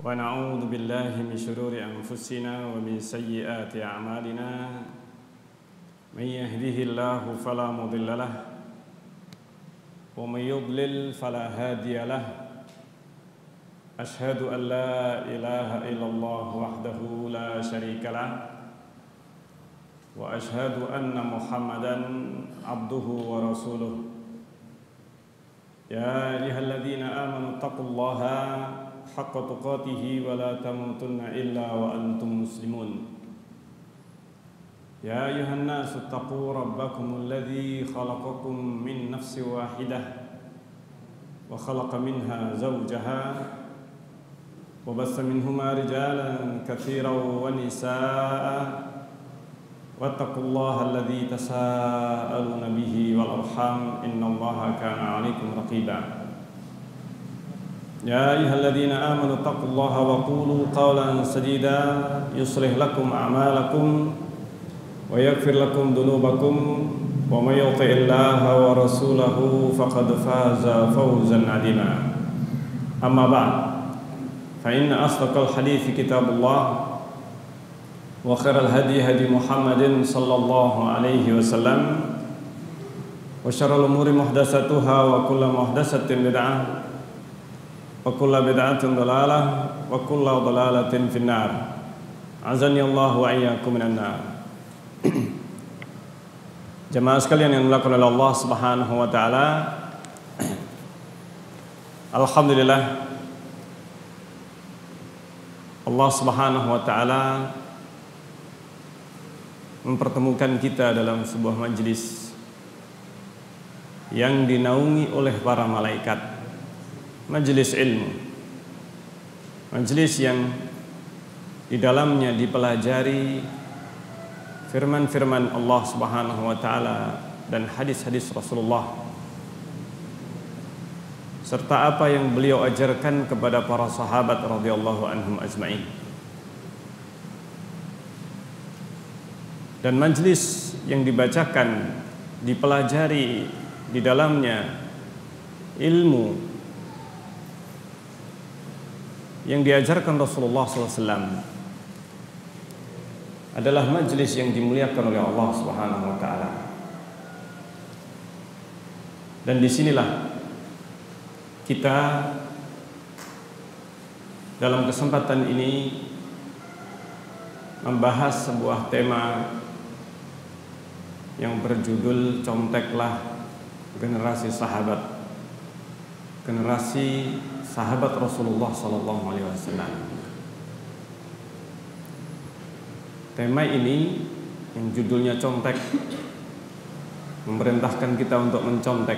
ونعوذ بالله من شرور أنفسنا ومن سيئات أعمالنا من يهده الله فلا مضل له ومن يضلل فلا هادي له أشهد أن لا إله إلا الله وحده لا شريك له وأشهد أن محمدا عبده ورسوله يا أيها الذين آمنوا اتقوا الله حق تقاته ولا تموتن إلا وأنتم مسلمون يا أيها الناس اتقوا ربكم الذي خلقكم من نفس واحدة وخلق منها زوجها وبث منهما رجالا كثيرا ونساء واتقوا الله الذي تساءلون به والأرحام إن الله كان عليكم رقيبا يا أيها الذين آمنوا اتقوا الله وقولوا قولا سديدا يصلح لكم أعمالكم ويغفر لكم ذنوبكم ومن يطع الله ورسوله فقد فاز فوزا عظيما أما بعد فإن أصدق الحديث كتاب الله وخير الهدي هدي محمد صلى الله عليه وسلم وشر الأمور محدثاتها وكل محدثة بدعة وكل بدعة ضلالة وكل ضلالة في النار azani Allah wa iyyakum minan nar. Jemaah sekalian yang dimuliakan oleh Allah Subhanahu wa taala, alhamdulillah Allah Subhanahu wa taala mempertemukan kita dalam sebuah majelis yang dinaungi oleh para malaikat. Majelis ilmu, majelis yang di dalamnya dipelajari firman-firman Allah Subhanahu wa taala dan hadis-hadis Rasulullah serta apa yang beliau ajarkan kepada para sahabat radhiyallahu anhum ajma'in. Dan majelis yang dibacakan, dipelajari di dalamnya ilmu yang diajarkan Rasulullah SAW adalah majelis yang dimuliakan oleh Allah Subhanahu wa taala. Dan disinilah kita dalam kesempatan ini membahas sebuah tema yang berjudul Conteklah Generasi Sahabat, generasi sahabat Rasulullah sallallahu alaihi wasallam. Tema ini yang judulnya contek memerintahkan kita untuk mencontek.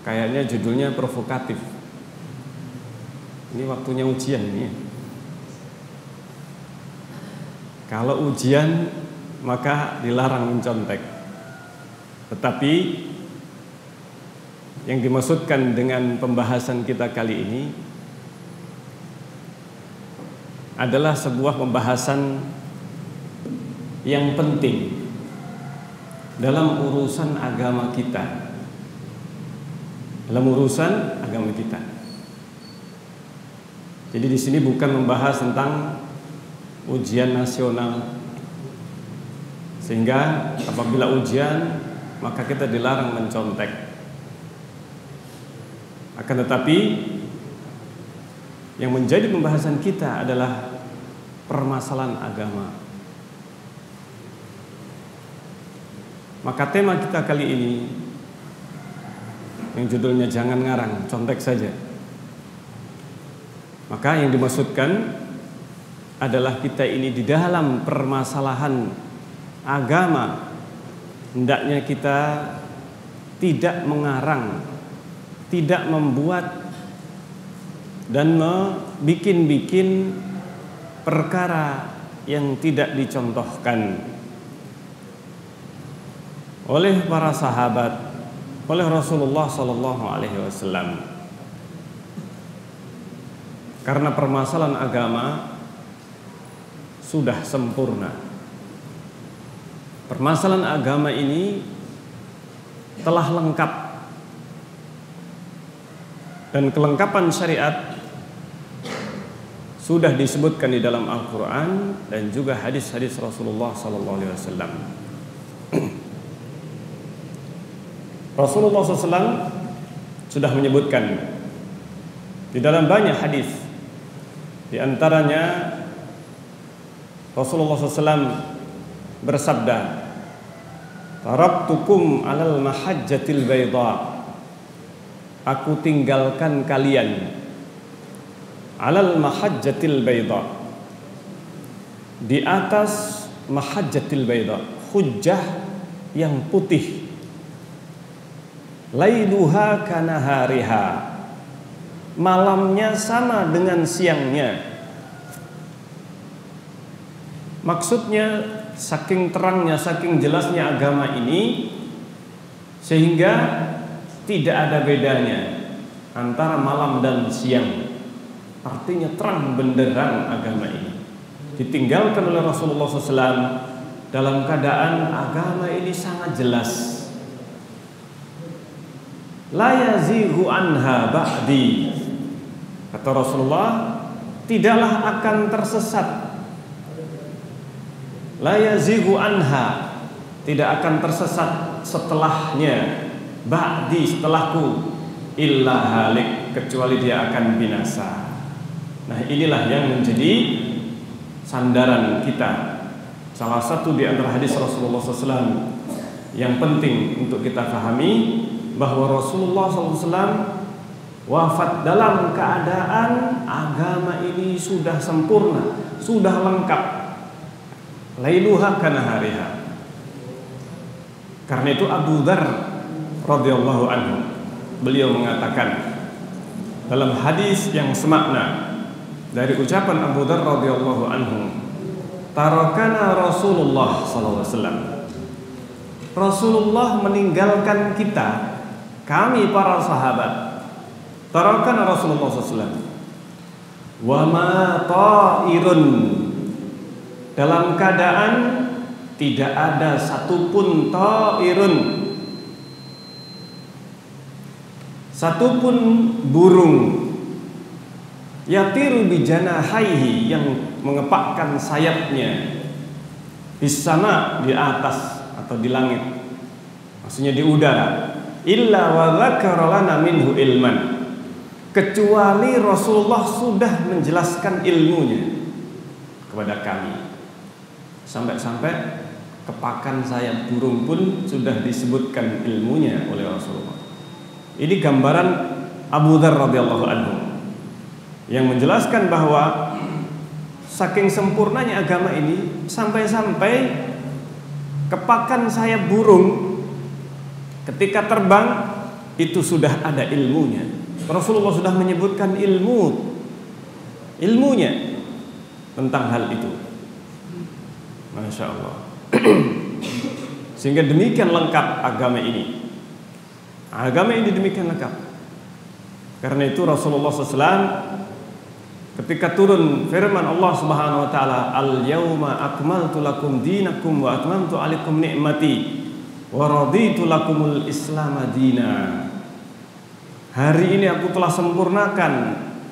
Kayaknya judulnya provokatif. Ini waktunya ujian ini. Kalau ujian maka dilarang mencontek. Tetapi yang dimaksudkan dengan pembahasan kita kali ini adalah sebuah pembahasan yang penting dalam urusan agama kita. Dalam urusan agama kita. Jadi di sini bukan membahas tentang ujian nasional, sehingga apabila ujian maka kita dilarang mencontek. Akan tetapi yang menjadi pembahasan kita adalah permasalahan agama. Maka tema kita kali ini yang judulnya jangan ngarang, contek saja. Maka yang dimaksudkan adalah kita ini di dalam permasalahan agama hendaknya kita tidak mengarang, tidak membuat dan membikin perkara yang tidak dicontohkan oleh para sahabat, oleh Rasulullah sallallahu alaihi wasallam. Karena permasalahan agama sudah sempurna. Permasalahan agama ini telah lengkap. Dan kelengkapan syariat sudah disebutkan di dalam Al-Quran dan juga hadis-hadis Rasulullah SAW. Rasulullah SAW sudah menyebutkan di dalam banyak hadis. Di antaranya Rasulullah SAW bersabda, "Taraktukum alal mahajjatil bayda." Aku tinggalkan kalian alal mahajjatil bayda, di atas mahajjatil bayda, hujjah yang putih, lailuha kanahariha, malamnya sama dengan siangnya. Maksudnya saking terangnya, saking jelasnya agama ini, sehingga tidak ada bedanya antara malam dan siang. Artinya terang benderang agama ini ditinggalkan oleh Rasulullah SAW dalam keadaan agama ini sangat jelas. La yazighu anha ba'di, kata Rasulullah, tidaklah akan tersesat. La yazighu anha, tidak akan tersesat setelahnya, ba'di, setelahku, illa halik, kecuali dia akan binasa. Nah, inilah yang menjadi sandaran kita. Salah satu di antara hadis Rasulullah SAW yang penting untuk kita pahami, bahwa Rasulullah SAW wafat dalam keadaan agama ini sudah sempurna, sudah lengkap. Lailuha kanahariha. Karena itu Abu Dzar radhiyallahu anhu, beliau mengatakan dalam hadis yang semakna dari ucapan Abu Dzar radhiyallahu anhu, tarakana Rasulullah sallallahu alaihi wasallam. Rasulullah meninggalkan kita, kami para sahabat. Tarakana Rasulullah sallallahu alaihi wasallam. Wa ma ta'irun, dalam keadaan tidak ada satupun ta'irun, satupun burung, yatiru bijanahaihi, yang mengepakkan sayapnya bisama, di atas atau di langit, maksudnya di udara, illa wa dzakara lana minhu ilman, kecuali Rasulullah sudah menjelaskan ilmunya kepada kami. Sampai-sampai kepakan sayap burung pun sudah disebutkan ilmunya oleh Rasulullah. Ini gambaran Abu Dzar radhiyallahu anhu yang menjelaskan bahwa saking sempurnanya agama ini, sampai-sampai kepakan sayap burung ketika terbang itu sudah ada ilmunya. Rasulullah sudah menyebutkan ilmunya tentang hal itu. Masya Allah. Sehingga demikian lengkap agama ini. Agama ini demikian lengkap. Karena itu Rasulullah SAW ketika turun firman Allah Subhanahu wa taala, al-yauma akmaltu lakum dinakum wa atmamtu alaikum ni'mati wa raditu lakumul Islam dina. Hari ini aku telah sempurnakan,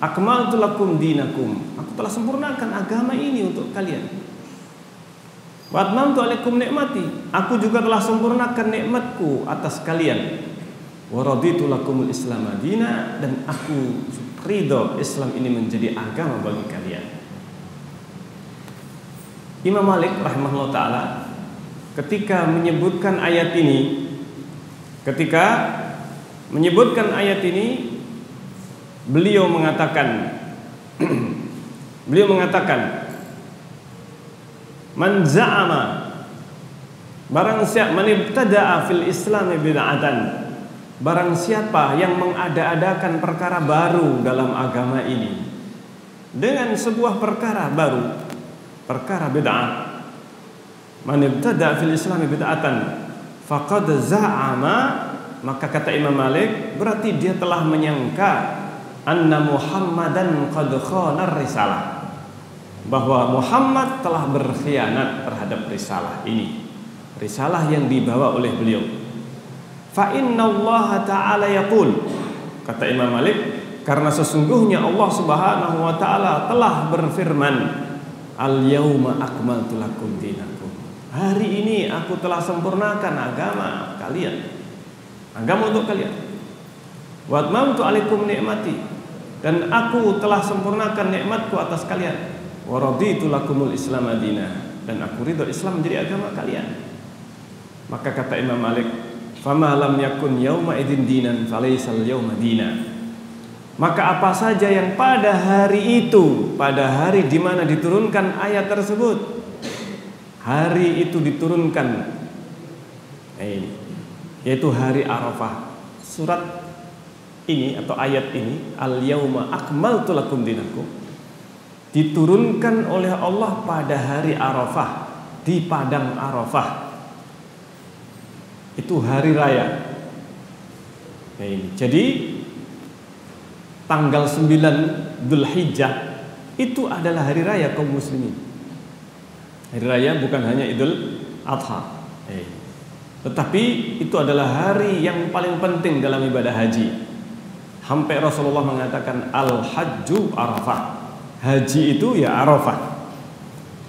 akmaltu lakum dinakum, aku telah sempurnakan agama ini untuk kalian. Wa atmamtu alaikum ni'mati, aku juga telah sempurnakan nikmatku atas kalian. Wa raditu lakumul Islam dina, dan aku ridho Islam ini menjadi agama bagi kalian. Imam Malik rahimahullah ta'ala ketika menyebutkan ayat ini, beliau mengatakan man za'ama, barang siapa, man ibtada'a fil Islam bid'atan, barang siapa yang mengada-adakan perkara baru dalam agama ini dengan sebuah perkara baru, perkara bid'ah, man ibtada'a fil Islam bid'atan faqad za'ama, maka kata Imam Malik, berarti dia telah menyangka anna Muhammadan qad khana risalah, bahwa Muhammad telah berkhianat terhadap risalah ini, risalah yang dibawa oleh beliau. Fa inna Allah ta'ala yaqul, kata Imam Malik, Karena sesungguhnya Allah Subhanahu wa taala telah berfirman, "Al-yauma akmaltu lakum dinakum." Hari ini aku telah sempurnakan agama kalian. Agama untuk kalian. Wa atmamtu alaikum ni'mati. Dan aku telah sempurnakan nikmatku atas kalian. Wa raditu lakumul Islam madina. Dan aku ridho Islam menjadi agama kalian. Maka kata Imam Malik, "Fama lam yakun yauma idzin dinan falaisal yauma dina." Maka apa saja yang pada hari itu, pada hari di mana diturunkan ayat tersebut, hari itu diturunkan, yaitu hari Arafah. Surat ini atau ayat ini, "Al-yauma akmaltu lakum dinakum," diturunkan oleh Allah pada hari Arafah, di padang Arafah. Itu hari raya. Jadi tanggal 9 Dzulhijjah itu adalah hari raya kaum muslimin. Hari raya bukan hanya Idul Adha, tetapi itu adalah hari yang paling penting dalam ibadah haji. Sampai Rasulullah mengatakan al-hajju Arafah. Haji itu ya Arafah.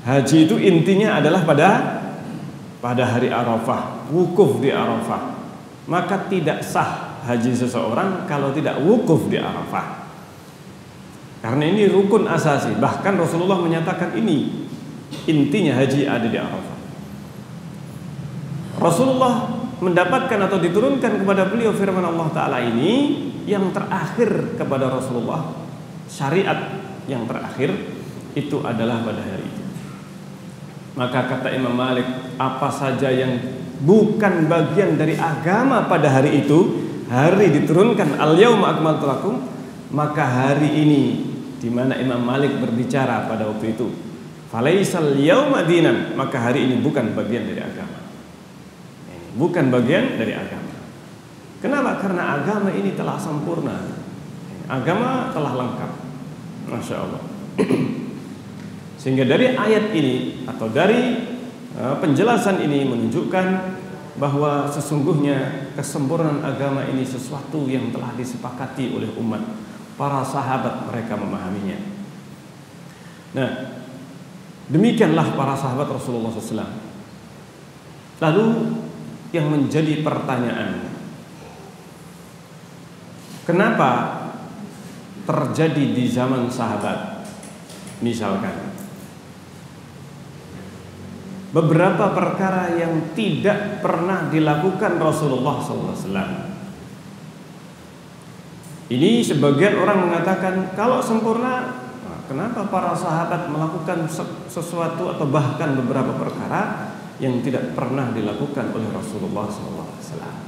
Haji itu intinya adalah pada hari Arafah, wukuf di Arafah. Maka tidak sah haji seseorang kalau tidak wukuf di Arafah. Karena ini rukun asasi. Bahkan Rasulullah menyatakan ini intinya haji ada di Arafah. Rasulullah mendapatkan atau diturunkan kepada beliau firman Allah Ta'ala ini yang terakhir kepada Rasulullah. Syariat yang terakhir itu adalah pada hari itu. Maka kata Imam Malik, apa saja yang bukan bagian dari agama pada hari itu, hari diturunkan al-yauma akmaltu lakum, maka hari ini di mana Imam Malik berbicara pada waktu itu, falaisal yauma dinan, maka hari ini bukan bagian dari agama. Bukan bagian dari agama. Kenapa? Karena agama ini telah sempurna. Agama telah lengkap. Masya Allah. Sehingga dari ayat ini atau dari penjelasan ini menunjukkan bahwa sesungguhnya kesempurnaan agama ini sesuatu yang telah disepakati oleh umat. Para sahabat mereka memahaminya. Nah, demikianlah para sahabat Rasulullah SAW. Lalu yang menjadi pertanyaan, kenapa terjadi di zaman sahabat misalkan beberapa perkara yang tidak pernah dilakukan Rasulullah SAW? Ini sebagian orang mengatakan kalau sempurna, kenapa para sahabat melakukan sesuatu atau bahkan beberapa perkara yang tidak pernah dilakukan oleh Rasulullah SAW?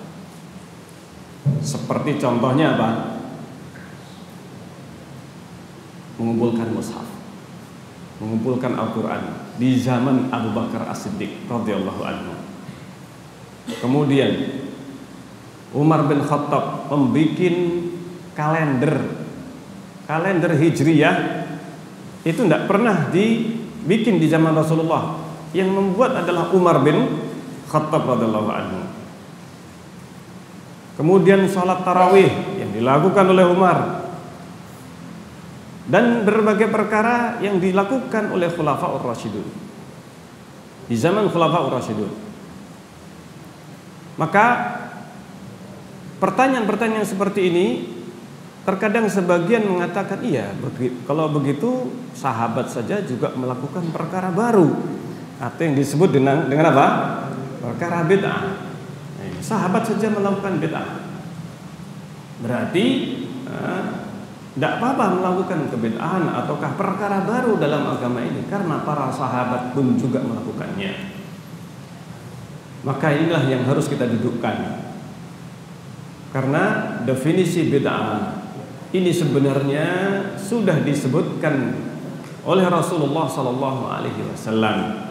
Seperti contohnya apa? Mengumpulkan mushaf, mengumpulkan Al-Quran di zaman Abu Bakar As-Siddiq radhiyallahu anhu. Kemudian Umar bin Khattab membuat kalender Hijriyah, itu tidak pernah dibikin di zaman Rasulullah. Yang membuat adalah Umar bin Khattab radhiyallahu anhu. Kemudian sholat tarawih yang dilakukan oleh Umar, dan berbagai perkara yang dilakukan oleh Khulafaur Rasyidun di zaman Khulafaur Rasyidun. Maka pertanyaan-pertanyaan seperti ini terkadang sebagian mengatakan, iya, kalau begitu sahabat saja juga melakukan perkara baru, atau yang disebut dengan apa? Perkara bid'ah. Sahabat saja melakukan bid'ah, berarti tidak apa-apa melakukan kebid'ahan ataukah perkara baru dalam agama ini, karena para sahabat pun juga melakukannya. Maka inilah yang harus kita dudukkan, karena definisi bid'ah ini sebenarnya sudah disebutkan oleh Rasulullah SAW.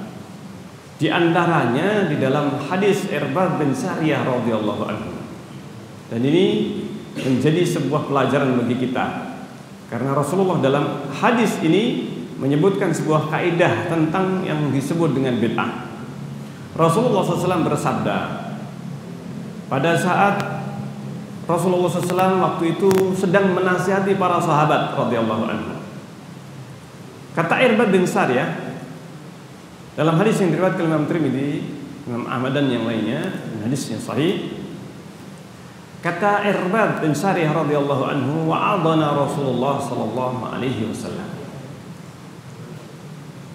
Di antaranya di dalam hadis Irbad bin Sariyah radhiyallahu anhu. Dan ini menjadi sebuah pelajaran bagi kita, karena Rasulullah dalam hadis ini menyebutkan sebuah kaidah tentang yang disebut dengan bid'ah. Rasulullah SAW bersabda, pada saat Rasulullah SAW waktu itu sedang menasihati para sahabat radhiyallahu anhu. Kata Irbad bin Sariyah dalam hadis yang diriwayatkan Imam Tirmidzi, Imam Ahmad dan yang lainnya, hadis yang sahih. Kata Irbad bin Sariyah radhiyallahu anhu, wa'adana Rasulullah sallallahu alaihi wasallam.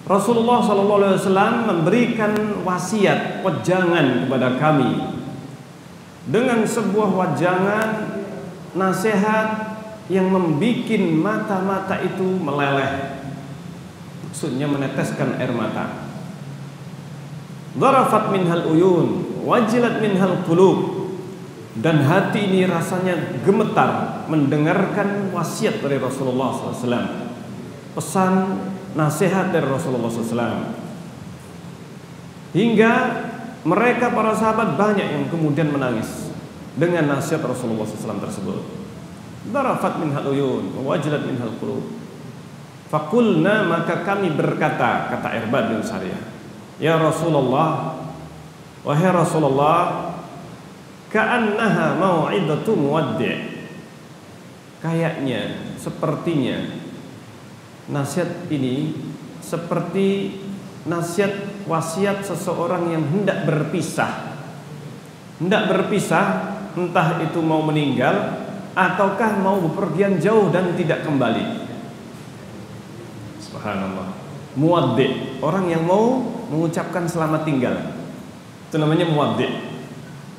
Rasulullah sallallahu alaihi wasallam memberikan wasiat, wejangan kepada kami dengan sebuah wejangan nasihat yang membuat mata-mata itu meleleh. Maksudnya meneteskan air mata. Dharafat minhal uyun, wajilat minhal qulub. Dan hati ini rasanya gemetar mendengarkan wasiat dari Rasulullah SAW, pesan nasihat dari Rasulullah SAW. Hingga mereka para sahabat banyak yang kemudian menangis dengan nasihat Rasulullah SAW tersebut. Darafat minhal uyun, wajilat minhal qulub. Fakulna, maka kami berkata, kata Irbad bin Sariyah, ya Rasulullah, wahai Rasulullah, ka'annaha mau'idatu muwaddi'. Kayaknya, sepertinya nasihat ini seperti nasihat wasiat seseorang yang hendak berpisah. Hendak berpisah, entah itu mau meninggal ataukah mau bepergian jauh dan tidak kembali. Subhanallah. Muwaddi', orang yang mau mengucapkan selamat tinggal. Itu namanya muwaddi'.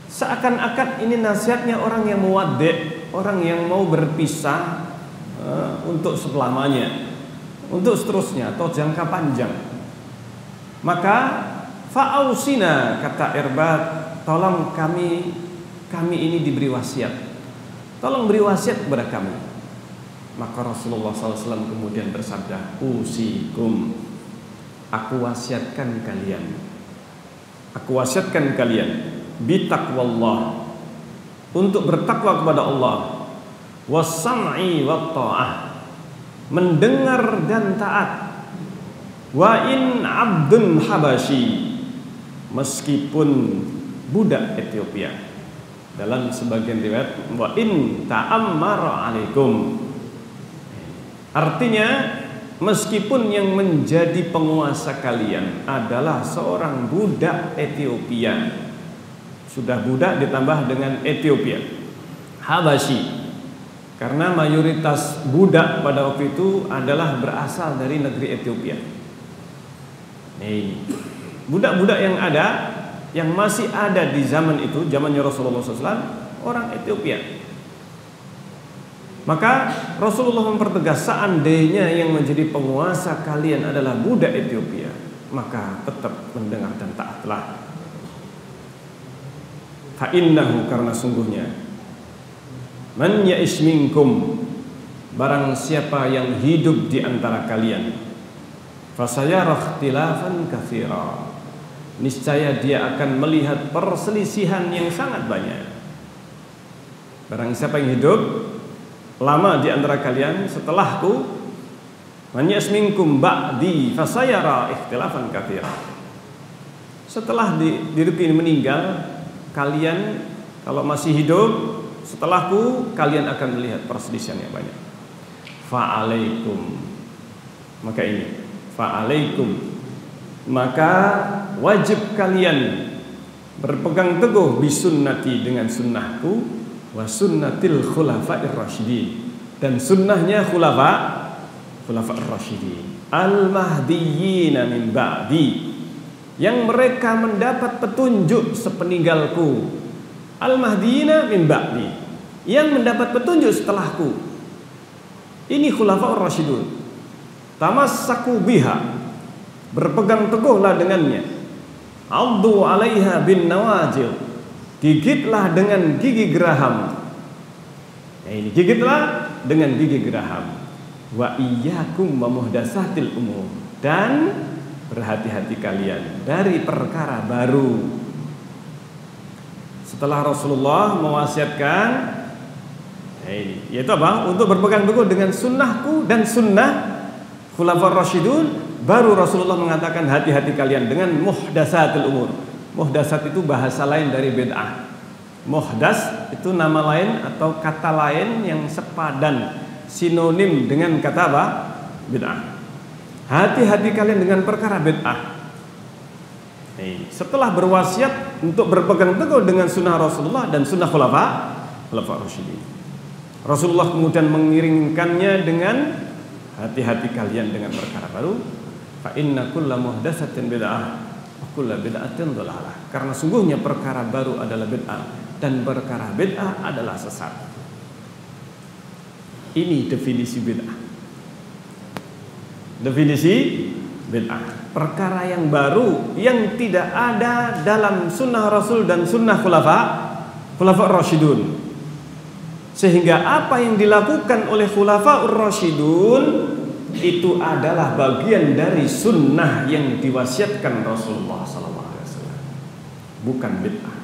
Seakan-akan ini nasihatnya orang yang muwaddi', orang yang mau berpisah untuk selamanya, untuk seterusnya atau jangka panjang. Maka fa'ausina, kata Irbad, tolong kami ini diberi wasiat. Tolong beri wasiat kepada kami. Maka Rasulullah SAW kemudian bersabda, usikum, aku wasiatkan kalian, bitaqwallah, untuk bertakwa kepada Allah, was-sam'i wat-tha'ah, mendengar dan taat, wa in abdun habasyi, meskipun budak Ethiopia. Dalam sebagian riwayat, wa in ta'ammara alaikum, artinya meskipun yang menjadi penguasa kalian adalah seorang budak Ethiopia. Sudah budak ditambah dengan Ethiopia, Habasyi. Karena mayoritas budak pada waktu itu adalah berasal dari negeri Ethiopia. Nih, budak-budak yang ada, yang masih ada di zaman itu, zamannya Rasulullah SAW, orang Ethiopia. Maka Rasulullah mempertegas, seandainya yang menjadi penguasa kalian adalah budak Ethiopia, maka tetap mendengar dan taatlah. Fa'innahu, karena sungguhnya, man ya'ish minkum, barang siapa yang hidup di antara kalian, fasayara ikhtilafan katsira, niscaya dia akan melihat perselisihan yang sangat banyak. Barang siapa yang hidup lama di antara kalian setelahku, man ya'ish minkum ba'di fasayara ikhtilafan katsira, setelah diriku ini meninggal, kalian kalau masih hidup setelahku, kalian akan melihat perselisihan yang banyak. Fa'alaikum, maka ini fa'alaikum, maka wajib kalian berpegang teguh bisunnati, dengan sunnahku, wa sunnatil khulafa'ir rasyidin, dan sunnahnya khulafa'ir rasyidin al-mahdiyyin min ba'di, yang mereka mendapat petunjuk sepeninggalku. Al-mahdiyyin min ba'di, yang mendapat petunjuk setelahku. Ini khulafa'ur rasyidun. Tamassaku biha, berpegang teguhlah dengannya. Addu 'alaiha bin nawajil, gigitlah dengan gigi geraham. Ini gigitlah dengan gigi geraham. Wa iyyakum wa muhdatsatil umur, dan berhati-hati kalian dari perkara baru. Setelah Rasulullah mewasiatkan ini, yaitu apa? Untuk berpegang teguh dengan sunnahku dan sunnah khulafaur rasyidun, baru Rasulullah mengatakan hati-hati kalian dengan muhdatsatil umur. Muhdatsat itu bahasa lain dari bid'ah. Muhdas itu nama lain atau kata lain yang sepadan, sinonim dengan kata apa? Bid'ah. Hati-hati kalian dengan perkara bid'ah. Setelah berwasiat untuk berpegang teguh dengan sunnah Rasulullah dan sunnah khulafa Rasyidin, Rasulullah kemudian mengiringkannya dengan hati-hati kalian dengan perkara baru. Fa inna kulla muhdatsatin bid'ah wa kullu bid'atin dhalalah. Karena sungguhnya perkara baru adalah bid'ah dan perkara bid'ah adalah sesat. Ini definisi bid'ah. Definisi bid'ah, perkara yang baru yang tidak ada dalam sunnah Rasul dan sunnah khulafa Rasyidun. Sehingga apa yang dilakukan oleh khulafaur Rasyidun itu adalah bagian dari sunnah yang diwasiatkan Rasulullah SAW, bukan bid'ah.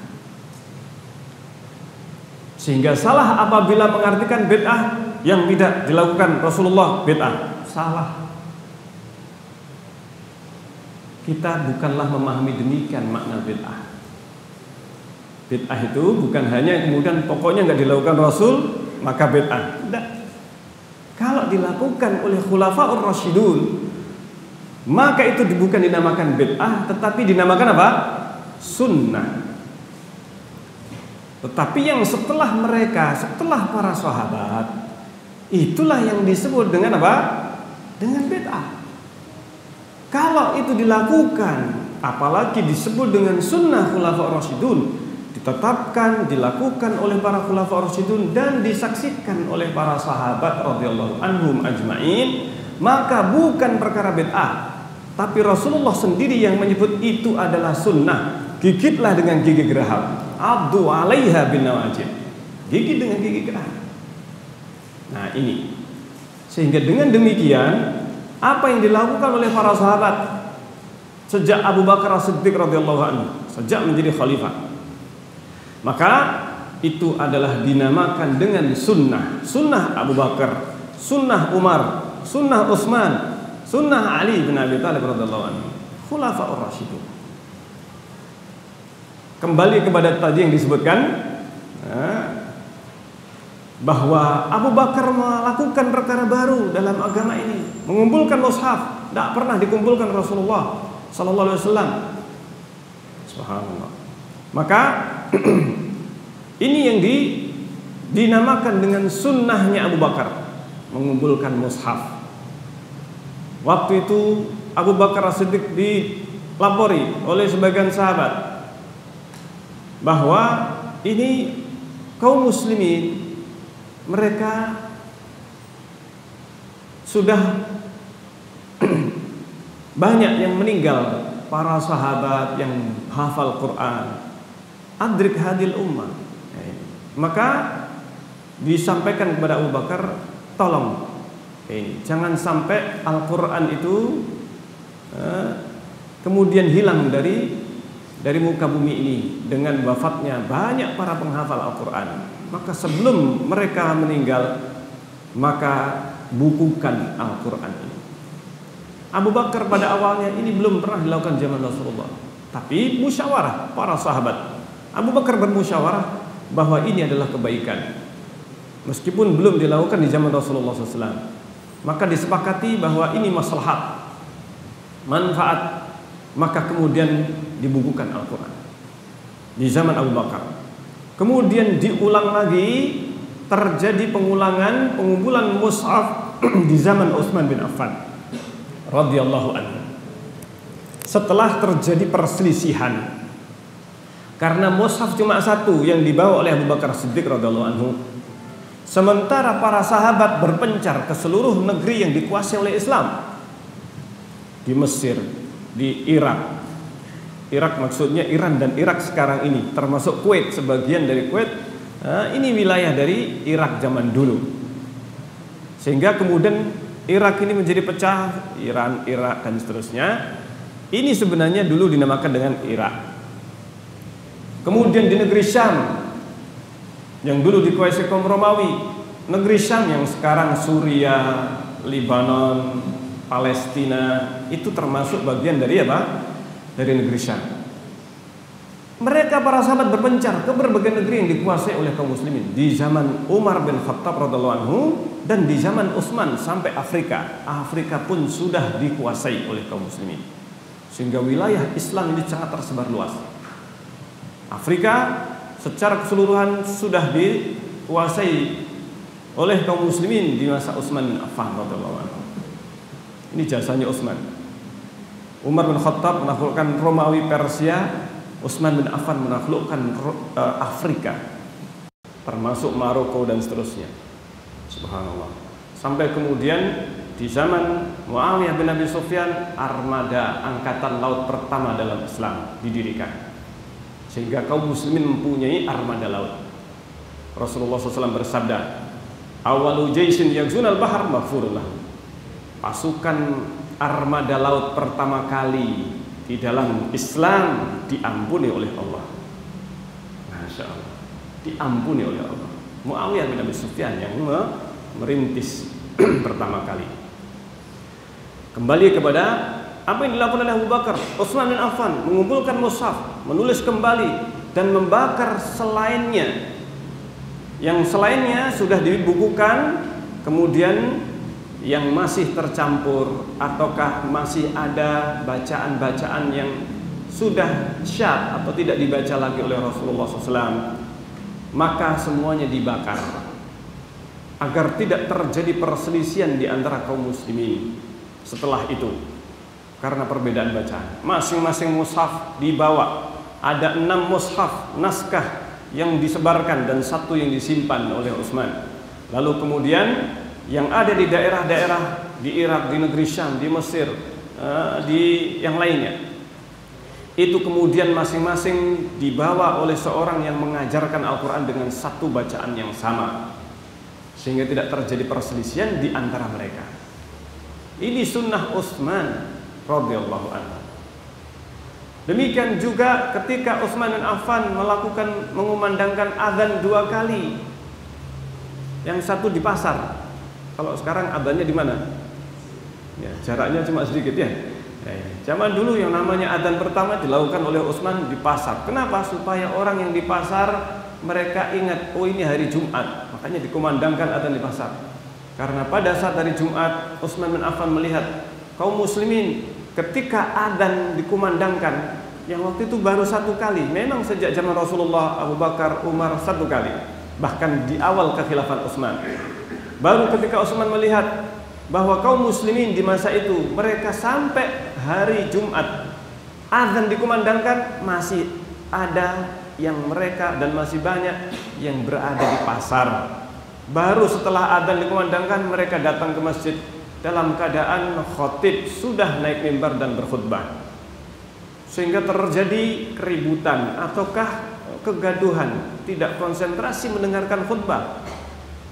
Sehingga salah apabila mengartikan bid'ah yang tidak dilakukan Rasulullah bid'ah. Salah. Kita bukanlah memahami demikian makna bid'ah. Bid'ah itu bukan hanya kemudian pokoknya nggak dilakukan Rasul maka bid'ah. Tidak. Kalau dilakukan oleh khulafaur Rasyidun maka itu bukan dinamakan bid'ah, tetapi dinamakan apa? Sunnah. Tetapi yang setelah mereka, setelah para sahabat, itulah yang disebut dengan apa? Dengan bid'ah. Kalau itu dilakukan, apalagi disebut dengan sunnah khulafaur Rasyidun, ditetapkan, dilakukan oleh para khulafaur Rasyidun dan disaksikan oleh para sahabat radhiyallahu anhum ajma'in, maka bukan perkara bid'ah, tapi Rasulullah sendiri yang menyebut itu adalah sunnah. Gigitlah dengan gigi geraham, abdu 'alaiha bin nawajid. Gigit dengan gigi geraham. Nah ini, sehingga dengan demikian apa yang dilakukan oleh para sahabat sejak Abu Bakar As-Siddiq radhiyallahu anhu, sejak menjadi khalifah, maka itu adalah dinamakan dengan sunnah. Sunnah Abu Bakar, sunnah Umar, sunnah Utsman, sunnah Ali bin Abi Thalib radhiyallahu anhu, khulafaur Rasyidun. Kembali kepada tadi yang disebutkan, bahwa Abu Bakar melakukan perkara baru dalam agama ini, mengumpulkan mushaf, tidak pernah dikumpulkan Rasulullah sallallahu alaihi wasallam. Subhanallah. Maka ini yang dinamakan dengan sunnahnya Abu Bakar, mengumpulkan mushaf. Waktu itu Abu Bakar As-Siddiq dilapori oleh sebagian sahabat bahwa ini kaum muslimin mereka sudah banyak yang meninggal, para sahabat yang hafal Quran, adrik hadil ummah. Maka disampaikan kepada Abu Bakar, tolong jangan sampai Al-Quran itu kemudian hilang dari muka bumi ini dengan wafatnya banyak para penghafal Al-Quran. Maka sebelum mereka meninggal, maka bukukan Al-Quran ini. Abu Bakar pada awalnya ini belum pernah dilakukan zaman Rasulullah, tapi musyawarah para sahabat. Abu Bakar bermusyawarah bahwa ini adalah kebaikan, meskipun belum dilakukan di zaman Rasulullah SAW. Maka disepakati bahwa ini maslahat, manfaat, maka kemudian dibukukan Al-Quran di zaman Abu Bakar. Kemudian diulang lagi, terjadi pengumpulan mushaf di zaman Utsman bin Affan radhiyallahu anhu. Setelah terjadi perselisihan karena mushaf cuma satu yang dibawa oleh Abu Bakar Siddiq radhiyallahu anhu, sementara para sahabat berpencar ke seluruh negeri yang dikuasai oleh Islam, di Mesir, di Irak. Irak maksudnya Iran dan Irak sekarang ini, termasuk Kuwait, sebagian dari Kuwait. Ini wilayah dari Irak zaman dulu. Sehingga kemudian Irak ini menjadi pecah, Iran, Irak dan seterusnya. Ini sebenarnya dulu dinamakan dengan Irak. Kemudian di negeri Syam yang dulu dikuasai kaum Romawi, negeri Syam yang sekarang Suriah, Lebanon, Palestina, itu termasuk bagian dari apa? Dari negeri Syam. Mereka para sahabat berpencar ke berbagai negeri yang dikuasai oleh kaum muslimin di zaman Umar bin Khattab radhiyallahu anhu dan di zaman Utsman sampai Afrika. Afrika pun sudah dikuasai oleh kaum muslimin. Sehingga wilayah Islam ini sangat tersebar luas. Afrika secara keseluruhan sudah dikuasai oleh kaum muslimin di masa Utsman bin Affan radhiyallahu anhu. Ini jasanya Utsman. Umar bin Khattab menaklukkan Romawi Persia, Utsman bin Affan menaklukkan Afrika, termasuk Maroko dan seterusnya. Subhanallah. Sampai kemudian di zaman Muawiyah bin Abi Sufyan, armada angkatan laut pertama dalam Islam didirikan, sehingga kaum muslimin mempunyai armada laut. Rasulullah SAW bersabda, "Awalu jaisin yaghzunal bahar maghfurullah." Pasukan armada laut pertama kali di dalam Islam diampuni oleh Allah. Masya Allah, diampuni oleh Allah. Muawiyah bin Abi Sufyan yang merintis pertama kali. Kembali kepada apa yang dilakukan oleh Abu Bakar, Utsman bin Affan mengumpulkan mushaf, menulis kembali dan membakar selainnya. Yang selainnya sudah dibukukan, kemudian yang masih tercampur ataukah masih ada bacaan-bacaan yang sudah syad atau tidak dibaca lagi oleh Rasulullah SAW, maka semuanya dibakar agar tidak terjadi perselisihan di antara kaum muslimin. Setelah itu, karena perbedaan bacaan, masing-masing mushaf dibawa. Ada 6 mushaf naskah yang disebarkan dan 1 yang disimpan oleh Utsman. Lalu kemudian yang ada di daerah-daerah di Irak, di negeri Syam, di Mesir, di yang lainnya, itu kemudian masing-masing dibawa oleh seorang yang mengajarkan Al-Quran dengan 1 bacaan yang sama, sehingga tidak terjadi perselisihan di antara mereka. Ini sunnah Utsman radhiyallahu anhu. Demikian juga ketika Utsman bin Affan mengumandangkan azan 2 kali. Yang 1 di pasar. Kalau sekarang adzannya di mana? Ya, jaraknya cuma sedikit ya. Zaman dulu yang namanya adzan pertama dilakukan oleh Utsman di pasar. Kenapa? Supaya orang yang di pasar mereka ingat, oh ini hari Jumat, makanya dikumandangkan adzan di pasar. Karena pada saat hari Jumat, Utsman bin Affan melihat kaum muslimin ketika adzan dikumandangkan, yang waktu itu baru 1 kali. Memang sejak zaman Rasulullah, Abu Bakar, Umar 1 kali. Bahkan di awal kekhilafan Utsman. Baru ketika Utsman melihat bahwa kaum muslimin di masa itu mereka sampai hari Jumat azan dikumandangkan masih ada yang mereka dan masih banyak yang berada di pasar. Baru setelah azan dikumandangkan mereka datang ke masjid dalam keadaan khatib sudah naik mimbar dan berkhutbah, sehingga terjadi keributan ataukah kegaduhan, tidak konsentrasi mendengarkan khutbah.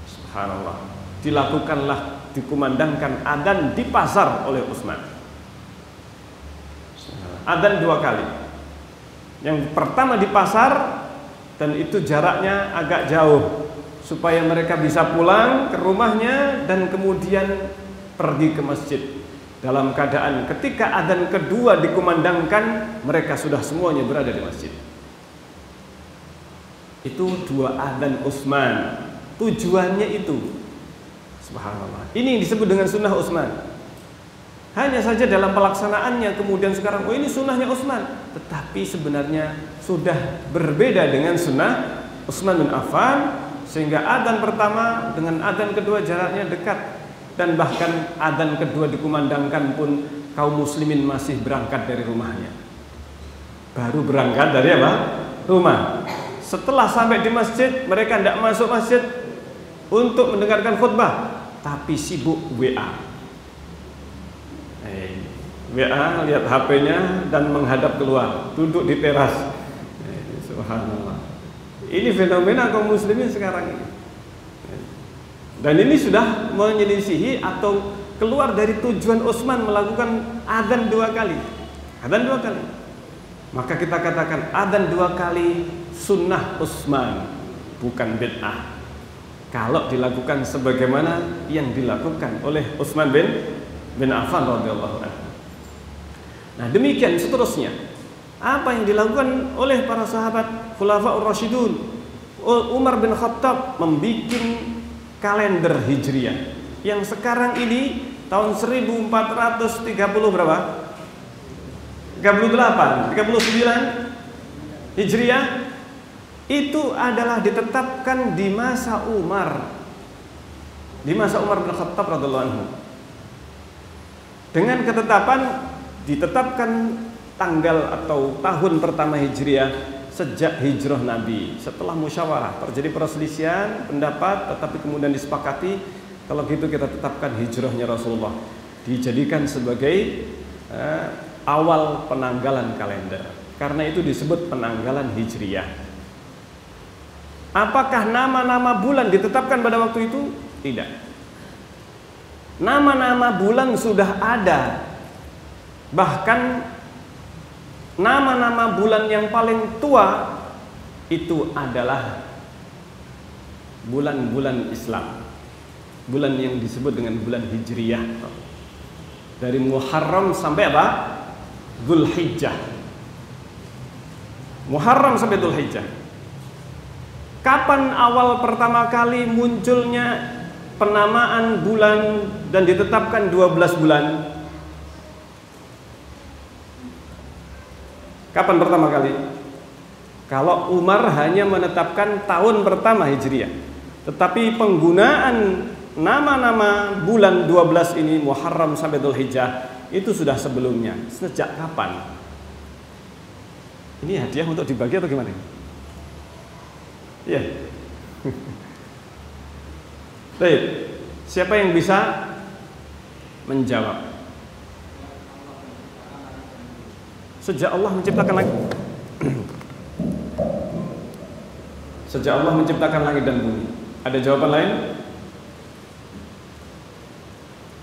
Subhanallah. Dilakukanlah, dikumandangkan adzan di pasar oleh Utsman. Adzan 2 kali. Yang pertama di pasar, dan itu jaraknya agak jauh, supaya mereka bisa pulang ke rumahnya dan kemudian pergi ke masjid. Dalam keadaan ketika adzan kedua dikumandangkan, mereka sudah semuanya berada di masjid. Itu 2 adzan Utsman. Tujuannya itu, subhanallah, ini yang disebut dengan sunnah Utsman. Hanya saja dalam pelaksanaannya kemudian sekarang, oh ini sunnahnya Utsman, tetapi sebenarnya sudah berbeda dengan sunnah Utsman bin Affan. Sehingga adzan pertama dengan adzan kedua jaraknya dekat, dan bahkan adzan kedua dikumandangkan pun kaum muslimin masih berangkat dari rumahnya. Baru berangkat dari apa? Rumah. Setelah sampai di masjid, mereka tidak masuk masjid untuk mendengarkan khutbah, tapi sibuk WA. WA, lihat HP-nya dan menghadap keluar, duduk di teras. Subhanallah. Ini fenomena kaum muslimin sekarang ini. Dan ini sudah menyelisihi atau keluar dari tujuan Utsman melakukan adzan 2 kali. Adzan 2 kali. Maka kita katakan adzan 2 kali sunnah Utsman, bukan bid'ah. Kalau dilakukan sebagaimana yang dilakukan oleh Utsman bin Affan radhiyallahu anhu. Nah, demikian seterusnya. Apa yang dilakukan oleh para sahabat Khulafaur Rasyidun? Umar bin Khattab membuat kalender Hijriah yang sekarang ini tahun 1430 berapa? 38, 39 Hijriah itu adalah ditetapkan di masa Umar. Di masa Umar bin Khattab radhiyallahu anhu. Dengan ditetapkan tanggal atau tahun pertama Hijriah sejak hijrah Nabi. Setelah musyawarah terjadi perselisihan pendapat, tetapi kemudian disepakati kalau gitu kita tetapkan hijrahnya Rasulullah dijadikan sebagai awal penanggalan kalender. Karena itu disebut penanggalan Hijriah. Apakah nama-nama bulan ditetapkan pada waktu itu? Tidak. Nama-nama bulan sudah ada. Bahkan nama-nama bulan yang paling tua itu adalah bulan-bulan Islam. Bulan yang disebut dengan bulan Hijriah. Dari Muharram sampai apa? Dzulhijjah. Muharram sampai Dzulhijjah. Kapan awal pertama kali munculnya penamaan bulan dan ditetapkan 12 bulan? Kapan pertama kali? Kalau Umar hanya menetapkan tahun pertama Hijriah, tetapi penggunaan nama-nama bulan 12 ini Muharram sampai Dzulhijjah itu sudah sebelumnya. Sejak kapan? Ini hadiah untuk dibagi atau gimana? Iya. Baik. Siapa yang bisa menjawab? Sejak Allah menciptakan langit. Sejak Allah menciptakan langit dan bumi. Ada jawaban lain?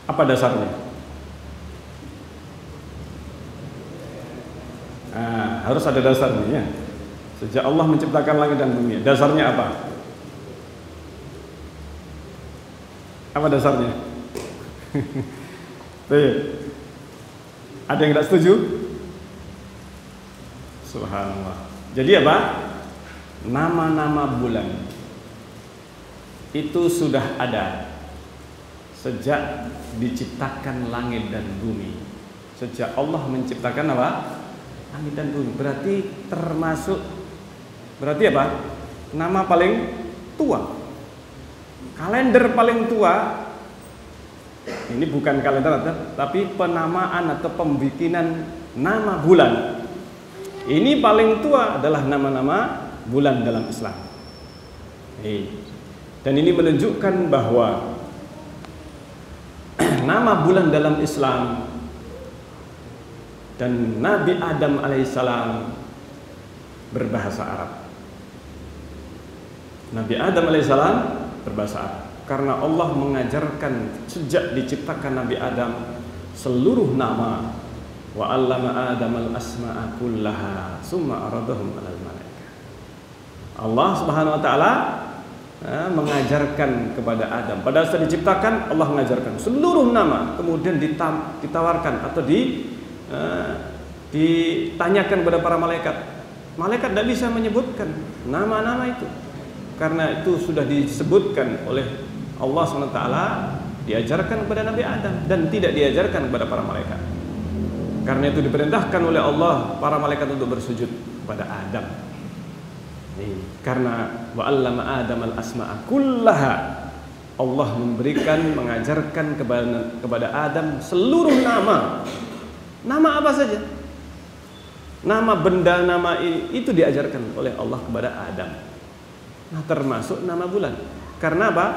Apa dasarnya? Harus ada dasarnya ya. Sejak Allah menciptakan langit dan bumi. Dasarnya apa? Apa dasarnya? Ada yang tidak setuju? Subhanallah. Jadi apa? Nama-nama bulan itu sudah ada sejak diciptakan langit dan bumi. Sejak Allah menciptakan apa? Langit dan bumi. Berarti apa? Nama paling tua. Kalender paling tua. Ini bukan kalender, tapi penamaan atau pembikinan nama bulan. Ini paling tua adalah nama-nama bulan dalam Islam. Dan ini menunjukkan bahwa nama bulan dalam Islam dan Nabi Adam alaihissalam berbahasa Arab. Nabi Adam alaihissalam berbahasa Arab karena Allah mengajarkan sejak diciptakan Nabi Adam seluruh nama. Wa 'allama Adam al-asma'a kullaha summa aradahum 'alal malaikah. Allah Subhanahu wa taala mengajarkan kepada Adam. Pada saat diciptakan Allah mengajarkan seluruh nama, kemudian ditawarkan atau ditanyakan kepada para malaikat. Malaikat tidak bisa menyebutkan nama-nama itu karena itu sudah disebutkan oleh Allah SWT, diajarkan kepada Nabi Adam dan tidak diajarkan kepada para malaikat. Karena itu diperintahkan oleh Allah para malaikat untuk bersujud kepada Adam. Karena wa 'allama Adam al-asma'a kullaha. Allah mengajarkan kepada Adam seluruh nama. Nama apa saja? Nama benda, nama itu diajarkan oleh Allah kepada Adam. Nah, termasuk nama bulan. Karena apa?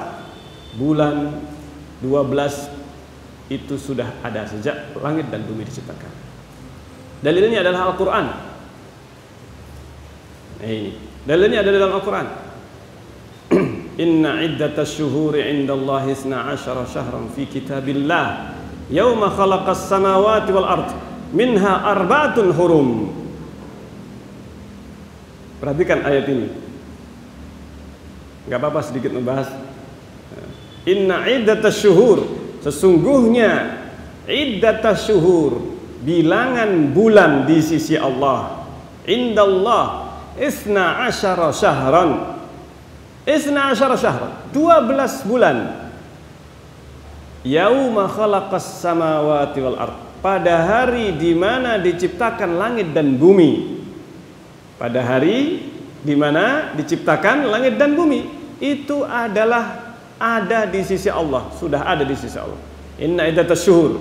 Bulan 12 itu sudah ada sejak langit dan bumi diciptakan. Dalilnya adalah Al-Quran. Dalilnya ada dalam Al-Quran. Inna iddatas syuhuri indallahi 12 syahran fi kitabillah yauma khalaqas samawati wal ard minha arba'atun hurum. Perhatikan ayat ini. Enggak apa-apa sedikit membahas. Inna iddatas syuhur, sesungguhnya iddatas syuhur, bilangan bulan di sisi Allah Indallah isna asyara syahran. Isna asyara syahran, 12 bulan. Yauma khalaqas samawati wal ard, pada hari di mana diciptakan langit dan bumi. Pada hari di mana diciptakan langit dan bumi, itu adalah ada di sisi Allah, sudah ada di sisi Allah. Inna iddatasy syuhur,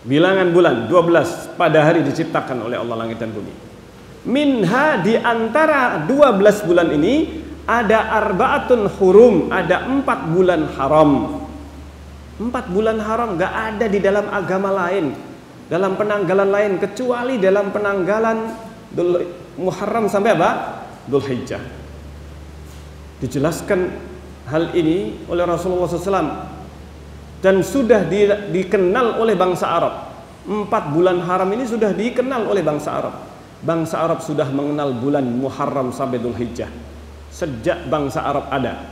bilangan bulan 12 pada hari diciptakan oleh Allah langit dan bumi. Minha, di antara 12 bulan ini ada arba'atun hurum, ada 4 bulan haram. 4 bulan haram gak ada di dalam agama lain, dalam penanggalan lain, kecuali dalam penanggalan Muharram sampai apa? Dzulhijjah. Dijelaskan hal ini oleh Rasulullah SAW dan sudah dikenal oleh bangsa Arab. 4 bulan haram ini sudah dikenal oleh bangsa Arab. Bangsa Arab sudah mengenal bulan Muharram sampai Dzulhijjah sejak bangsa Arab ada,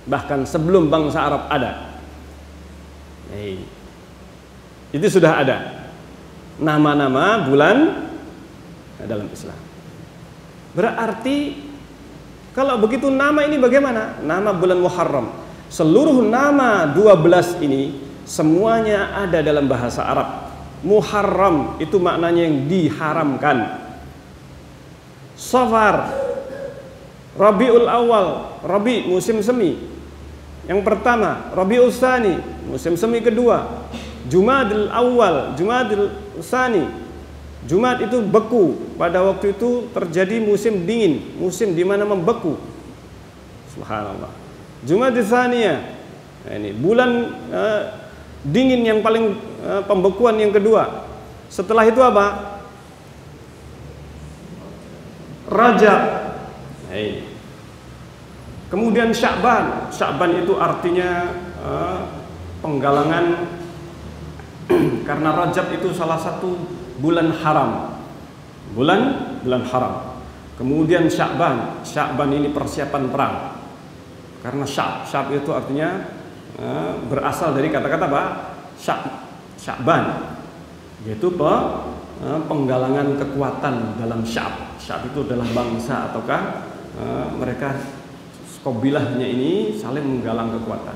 bahkan sebelum bangsa Arab ada. Itu sudah ada nama-nama bulan dalam Islam. Berarti kalau begitu nama ini bagaimana? Nama bulan Muharram, seluruh nama 12 ini semuanya ada dalam bahasa Arab. Muharram itu maknanya yang diharamkan. Safar, Rabiul Awal, Rabi musim semi yang pertama, Rabiul Tsani musim semi kedua, Jumadil Awal, Jumadil Tsani. Jumad itu beku, pada waktu itu terjadi musim dingin, musim di mana membeku. Subhanallah. Jumadil Tsaniyah, nah, ini bulan dingin yang paling pembekuan yang kedua. Setelah itu apa? Rajab. Nah, ini. Kemudian Sya'ban. Sya'ban itu artinya penggalangan karena Rajab itu salah satu bulan haram. Bulan haram. Kemudian Sya'ban. Sya'ban ini persiapan perang. Karena Sya'b itu artinya berasal dari kata-kata apa? Sya'ban. Yaitu penggalangan kekuatan dalam Sya'b. Sya'b itu adalah bangsa ataukah mereka kabilahnya ini saling menggalang kekuatan.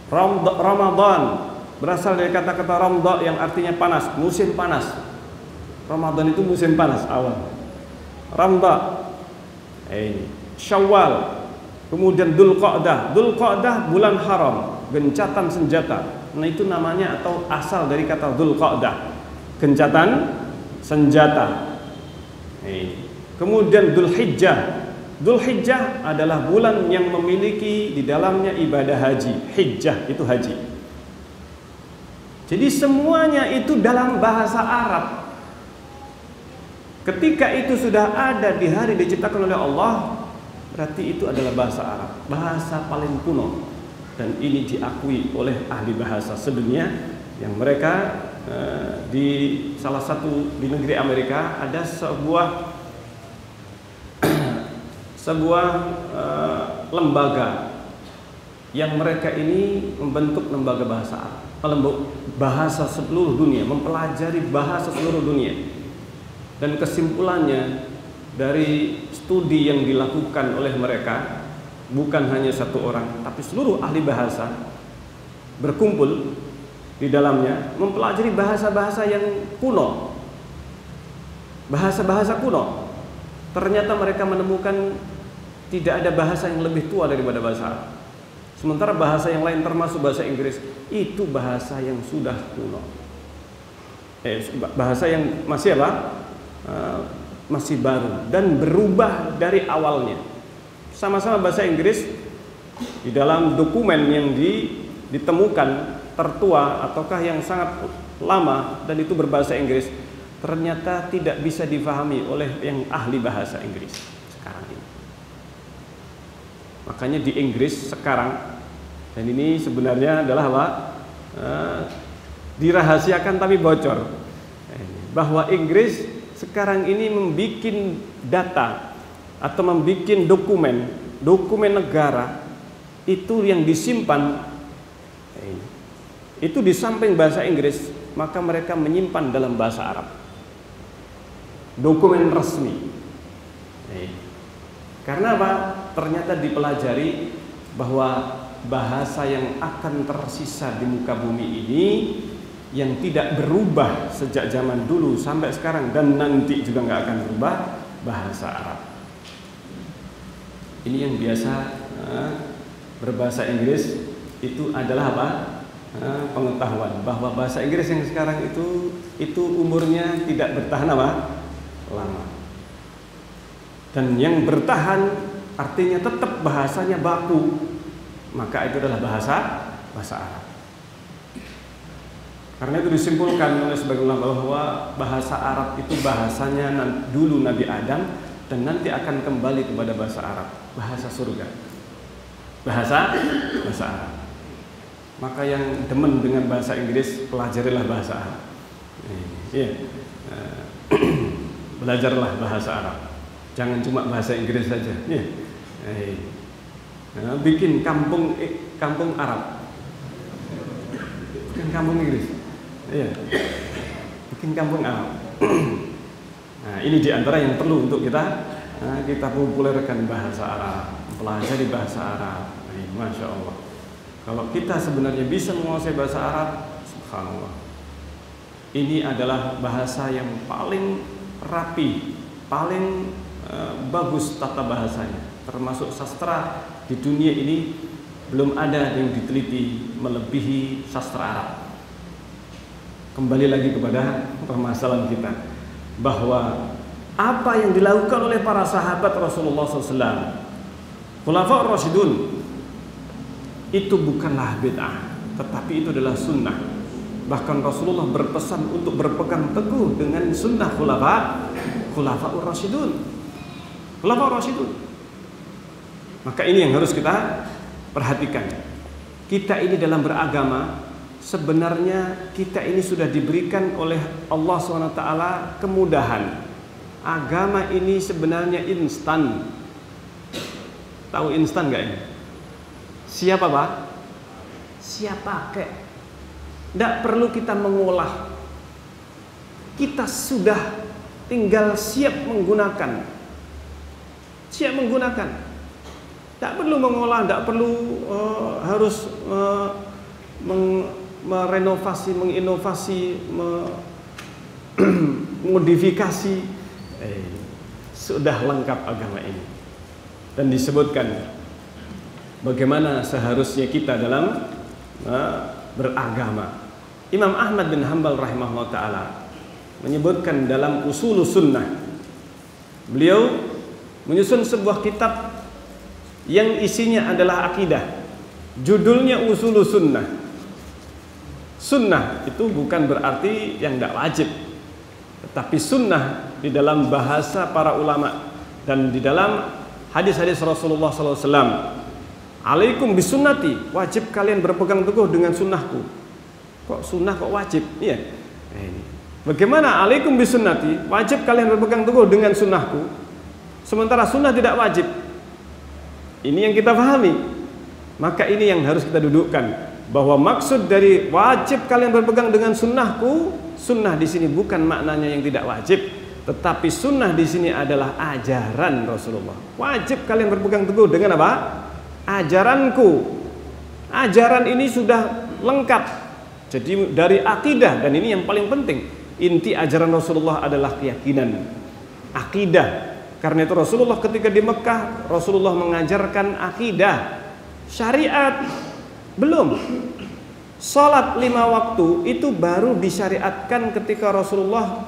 Ramadan berasal dari kata-kata ramda yang artinya panas, musim panas. Ramadan itu musim panas awal. Ramda. Syawal. Kemudian Dzulqa'dah. Dzulqa'dah bulan haram, gencatan senjata. Nah itu namanya atau asal dari kata Dzulqa'dah, gencatan senjata. Kemudian Dzulhijjah. Dzulhijjah adalah bulan yang memiliki di dalamnya ibadah haji. Hijjah itu haji. Jadi semuanya itu dalam bahasa Arab. Ketika itu sudah ada di hari diciptakan oleh Allah, berarti itu adalah bahasa Arab, bahasa paling kuno. Dan ini diakui oleh ahli bahasa sedunia, yang mereka di salah satu di negeri Amerika ada sebuah lembaga yang mereka ini membentuk lembaga bahasa Arab, bahasa seluruh dunia, mempelajari bahasa seluruh dunia. Dan kesimpulannya dari studi yang dilakukan oleh mereka, bukan hanya satu orang, tapi seluruh ahli bahasa berkumpul di dalamnya mempelajari bahasa-bahasa yang kuno, bahasa-bahasa kuno. Ternyata mereka menemukan tidak ada bahasa yang lebih tua daripada bahasa Arab. Sementara bahasa yang lain termasuk bahasa Inggris itu bahasa yang sudah kuno. Bahasa yang masih apa? Masih baru dan berubah dari awalnya. Sama-sama bahasa Inggris, di dalam dokumen yang ditemukan tertua ataukah yang sangat lama dan itu berbahasa Inggris, ternyata tidak bisa difahami oleh yang ahli bahasa Inggris sekarang ini. Makanya di Inggris sekarang, dan ini sebenarnya adalah apa? Dirahasiakan tapi bocor, bahwa Inggris sekarang ini membuat data atau membuat dokumen negara itu yang disimpan itu di samping bahasa Inggris, maka mereka menyimpan dalam bahasa Arab. dokumen resmi. Karena apa? Ternyata dipelajari bahwa bahasa yang akan tersisa di muka bumi ini yang tidak berubah sejak zaman dulu sampai sekarang dan nanti juga nggak akan berubah, bahasa Arab. Ini yang biasa berbahasa Inggris itu adalah apa? Pengetahuan bahwa bahasa Inggris yang sekarang itu umurnya tidak bertahan apa? Lama. Dan yang bertahan artinya tetap bahasanya baku, maka itu adalah bahasa Arab. Karena itu disimpulkan oleh sebagian ulama bahwa bahasa Arab itu bahasanya dulu Nabi Adam dan nanti akan kembali kepada bahasa Arab, bahasa surga, bahasa Arab. Maka yang demen dengan bahasa Inggris, pelajarilah bahasa Arab. Belajarlah bahasa Arab. Jangan cuma bahasa Inggris saja. Bikin kampung Arab, bukan kampung Inggris. Bikin kampung Arab. Nah, ini diantara yang perlu untuk kita populerkan bahasa Arab, pelajari bahasa Arab. Masya Allah. Kalau kita sebenarnya bisa menguasai bahasa Arab, subhanallah, ini adalah bahasa yang paling rapi, paling bagus tata bahasanya. Termasuk sastra di dunia ini belum ada yang diteliti melebihi sastra Arab. Kembali lagi kepada permasalahan kita, bahwa apa yang dilakukan oleh para sahabat Rasulullah SAW, Khulafaur Rasyidun, itu bukanlah bid'ah, tetapi itu adalah sunnah. Bahkan Rasulullah berpesan untuk berpegang teguh dengan sunnah Khulafaur Rasyidun. Khulafaur Rasyidun. Maka ini yang harus kita perhatikan. Kita ini dalam beragama, sebenarnya kita ini sudah diberikan oleh Allah SWT kemudahan. Agama ini sebenarnya instan. Tahu instan gak ini? Siapa Pak? Siap pakai. Tidak perlu kita mengolah. Kita sudah tinggal siap menggunakan. Siap menggunakan. Tidak perlu mengolah, tidak perlu harus merenovasi, menginovasi, modifikasi. Sudah lengkap agama ini. Dan disebutkan bagaimana seharusnya kita dalam beragama. Imam Ahmad bin Hanbal rahimahullah ta'ala menyebutkan dalam Ushulus Sunnah, beliau menyusun sebuah kitab yang isinya adalah akidah. Judulnya Ushulus Sunnah. Sunnah itu bukan berarti yang tidak wajib, tetapi sunnah di dalam bahasa para ulama dan di dalam hadis-hadis Rasulullah SAW. Alaikum bisunnati, wajib kalian berpegang teguh dengan sunnahku. Kok sunnah kok wajib? Iya. Bagaimana alaikum bisunnati, wajib kalian berpegang teguh dengan sunnahku, sementara sunnah tidak wajib? Ini yang kita pahami. Maka ini yang harus kita dudukkan, bahwa maksud dari wajib kalian berpegang dengan sunnahku, sunnah di sini bukan maknanya yang tidak wajib, tetapi sunnah di sini adalah ajaran Rasulullah. Wajib kalian berpegang teguh dengan apa? Ajaranku. Ajaran ini sudah lengkap. Jadi dari akidah, dan ini yang paling penting, inti ajaran Rasulullah adalah keyakinan, akidah. Karena itu Rasulullah ketika di Mekah, Rasulullah mengajarkan akidah, syariat belum. Salat 5 waktu itu baru disyariatkan ketika Rasulullah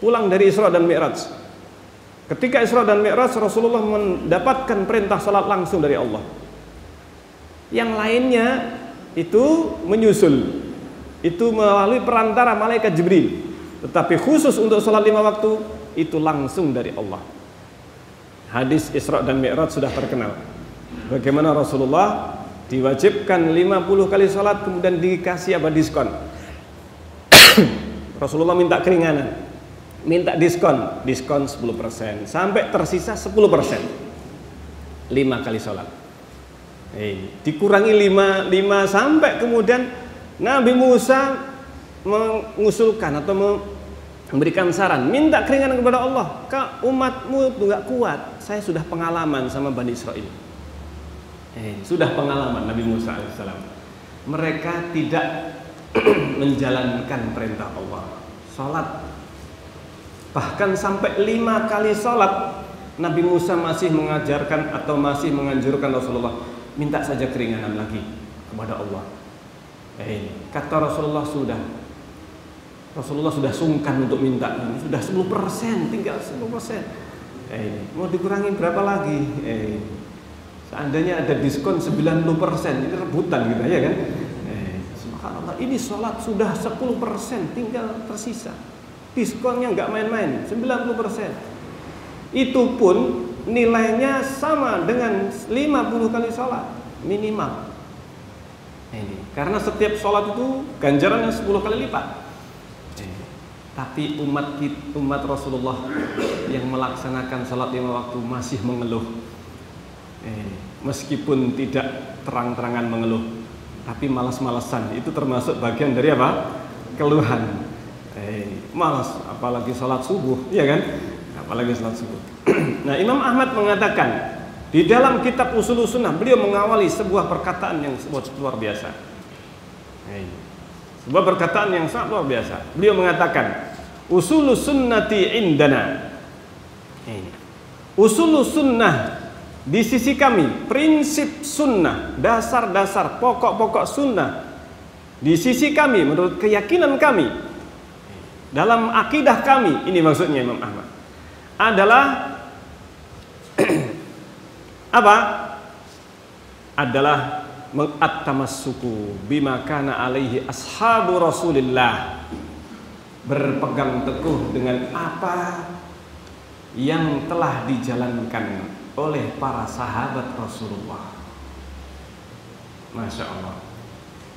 pulang dari Isra dan Mi'raj. Ketika Isra dan Mi'raj, Rasulullah mendapatkan perintah salat langsung dari Allah. Yang lainnya itu menyusul, itu melalui perantara malaikat Jibril. Tetapi khusus untuk salat 5 waktu itu langsung dari Allah. Hadis Isra dan Mi'raj sudah terkenal. Bagaimana Rasulullah diwajibkan 50 kali salat, kemudian dikasih apa? Diskon. Rasulullah minta keringanan, minta diskon 10%, sampai tersisa 10%. 5 kali salat. Dikurangi 5 sampai kemudian Nabi Musa mengusulkan atau memberikan saran, minta keringanan kepada Allah. Umatmu itu nggak kuat. Saya sudah pengalaman sama Bani Israel. Sudah pengalaman Nabi Musa alaihissalam. Mereka tidak menjalankan perintah Allah. Salat, bahkan sampai 5 kali salat, Nabi Musa masih mengajarkan atau masih menganjurkan Rasulullah, minta saja keringanan lagi kepada Allah. Kata Rasulullah sudah sungkan untuk minta, sudah 10%, tinggal 10%. Mau dikurangi berapa lagi? Seandainya ada diskon 90%, ini rebutan gitu ya kan? Subhanallah, ini sholat sudah 10%, tinggal tersisa. Diskonnya nggak main-main, 90%. Itu pun nilainya sama dengan 50 kali sholat minimal. Karena setiap sholat itu ganjarannya 10 kali lipat. Tapi umat Rasulullah yang melaksanakan sholat 5 waktu masih mengeluh. Meskipun tidak terang-terangan mengeluh, tapi malas-malasan. Itu termasuk bagian dari apa? Keluhan. Malas, apalagi sholat subuh, ya kan? Apalagi sholat subuh. Nah, Imam Ahmad mengatakan di dalam kitab Ushulus Sunnah, beliau mengawali sebuah perkataan yang luar biasa. Sebuah perkataan yang sangat luar biasa. Beliau mengatakan, Ushulus Sunnati indana. Ushulus Sunnah di sisi kami, prinsip sunnah, dasar-dasar, pokok-pokok sunnah di sisi kami, menurut keyakinan kami, dalam akidah kami, ini maksudnya Imam Ahmad, adalah apa? Adalah at-tamassuku bima kana alaihi ashabu Rasulillah, berpegang teguh dengan apa yang telah dijalankan oleh para sahabat Rasulullah. Masya Allah.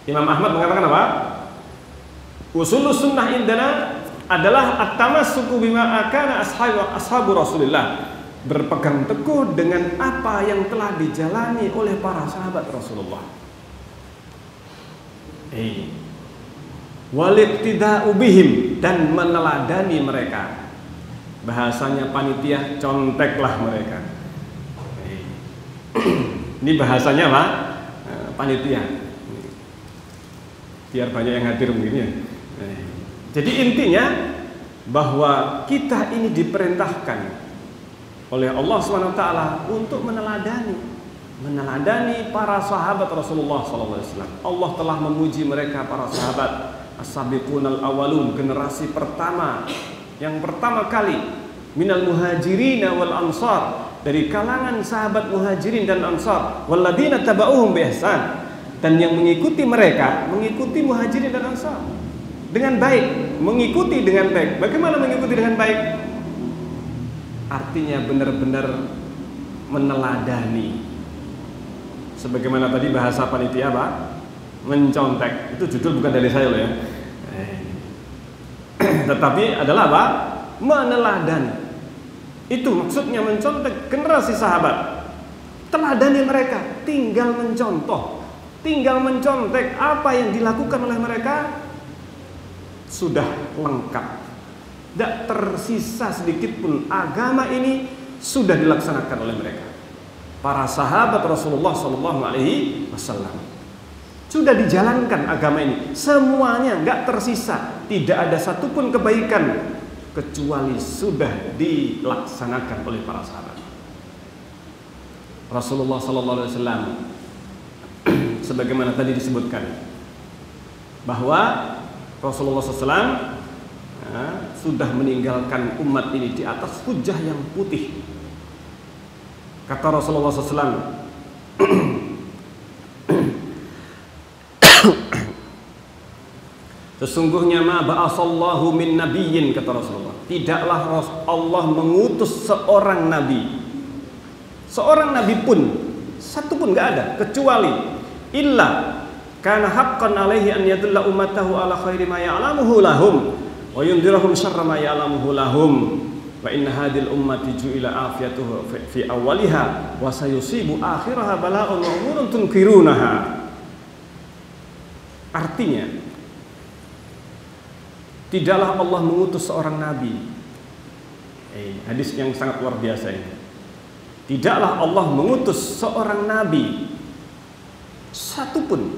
Imam Ahmad mengatakan apa? Ushulus sunnah indana adalah at-tamassuku bima kana ashabu Rasulillah, berpegang teguh dengan apa yang telah dijalani oleh para sahabat Rasulullah. Waliqtida'u bihim, dan meneladani mereka. Bahasanya panitia, conteklah mereka. Ini bahasanya apa? Panitia. Biar banyak yang hadir mungkin ya. Jadi intinya bahwa kita ini diperintahkan oleh Allah SWT untuk meneladani para sahabat Rasulullah SAW. Allah telah memuji mereka, para sahabat as-sabiqunal awalun, generasi pertama, yang pertama kali, minal muhajirin wal ansar, dari kalangan sahabat muhajirin dan ansar, walladzina taba'uhum bi ihsan, dan yang mengikuti mereka, mengikuti muhajirin dan ansar dengan baik, mengikuti dengan baik. Bagaimana mengikuti dengan baik? Artinya benar-benar meneladani. Sebagaimana tadi bahasa panitia apa? Mencontek. Itu judul bukan dari saya loh ya. Tetapi adalah apa? Meneladani. Itu maksudnya mencontek generasi sahabat. Teladani mereka, tinggal mencontoh, tinggal mencontek apa yang dilakukan oleh mereka, sudah lengkap. Tidak tersisa sedikit pun. Agama ini sudah dilaksanakan oleh mereka, para sahabat Rasulullah SAW. Sudah dijalankan agama ini, semuanya nggak tersisa. Tidak ada satupun kebaikan kecuali sudah dilaksanakan oleh para sahabat. Rasulullah SAW, sebagaimana tadi disebutkan, bahwa Rasulullah SAW sudah meninggalkan umat ini di atas hujjah yang putih. Kata Rasulullah SAW, sesungguhnya ma ba'asallahu min nabiyyin, kata Rasulullah, tidaklah Allah mengutus seorang nabi pun, satu pun nggak ada, kecuali illa kana haqqan alaihi an yadulla ummatahu ala khairi ma ya'lamuhu lahum wa yundirahum syarra ma ya'lamuhu lahum wa inna hadhil ummati ju'ila afiyatuhu fi awwaliha wa sayusibu akhiraha bala'un wa umurun tunkirunaha. Artinya, tidaklah Allah mengutus seorang nabi. Hadis yang sangat luar biasa ini. Tidaklah Allah mengutus seorang nabi satupun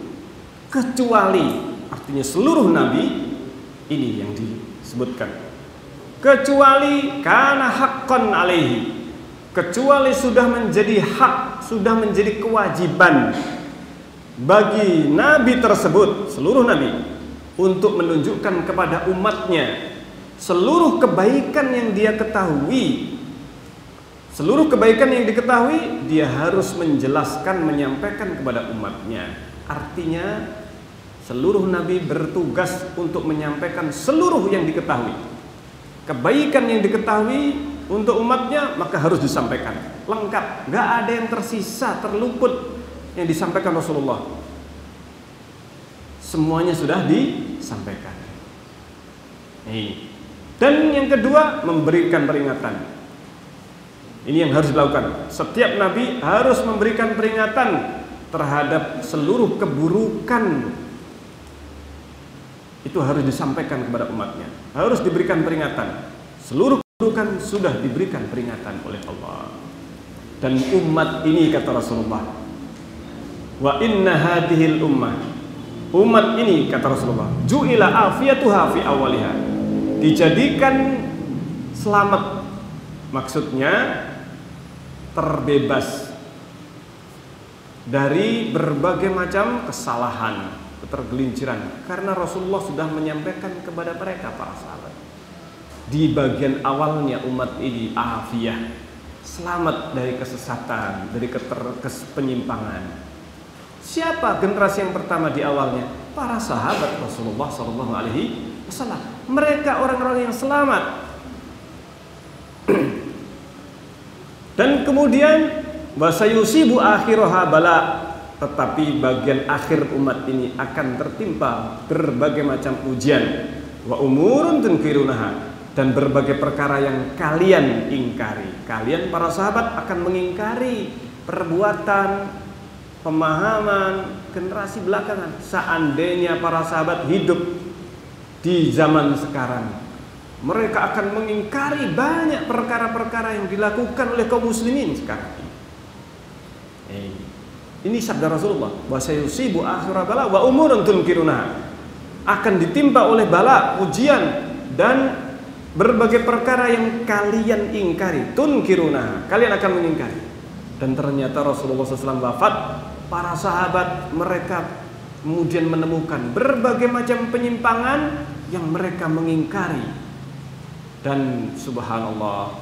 kecuali, artinya seluruh nabi ini yang disebutkan, kecuali kana haqqan alaihi, kecuali sudah menjadi hak, sudah menjadi kewajiban bagi nabi tersebut, seluruh nabi, untuk menunjukkan kepada umatnya seluruh kebaikan yang dia ketahui. Seluruh kebaikan yang diketahui dia harus menjelaskan, menyampaikan kepada umatnya. Artinya seluruh nabi bertugas untuk menyampaikan seluruh yang diketahui. Kebaikan yang diketahui untuk umatnya maka harus disampaikan lengkap, gak ada yang tersisa, terluput yang disampaikan Rasulullah. Semuanya sudah disampaikan. Dan yang kedua, memberikan peringatan. Ini yang harus dilakukan. Setiap nabi harus memberikan peringatan terhadap seluruh keburukan. Itu harus disampaikan kepada umatnya. Harus diberikan peringatan. Seluruh keburukan sudah diberikan peringatan oleh Allah. Dan umat ini, kata Rasulullah, wa inna hadhil ummah, umat ini, kata Rasulullah, ju'ila afiyatuha fi awaliha, dijadikan selamat, maksudnya terbebas dari berbagai macam kesalahan, ketergelinciran, karena Rasulullah sudah menyampaikan kepada mereka, para sahabat, di bagian awalnya umat ini afiyah, selamat dari kesesatan, dari penyimpangan. Siapa generasi yang pertama di awalnya? Para sahabat Rasulullah SAW. Mereka orang-orang yang selamat. Dan kemudian wasayusibu akhiraha bala, tetapi bagian akhir umat ini akan tertimpa berbagai macam ujian. Wa umurun tunkirunaha, dan berbagai perkara yang kalian ingkari. Kalian para sahabat akan mengingkari perbuatan, pemahaman generasi belakangan. Seandainya para sahabat hidup di zaman sekarang, mereka akan mengingkari banyak perkara-perkara yang dilakukan oleh kaum muslimin sekarang ini. Ini sabda Rasulullah, wa sayusibu akhira bala wa umurun tunkirunaha, akan ditimpa oleh bala, ujian, dan berbagai perkara yang kalian ingkari. Tunkirunaha, kalian akan mengingkari. Dan ternyata Rasulullah SAW wafat, para sahabat mereka kemudian menemukan berbagai macam penyimpangan yang mereka mengingkari. Dan subhanallah,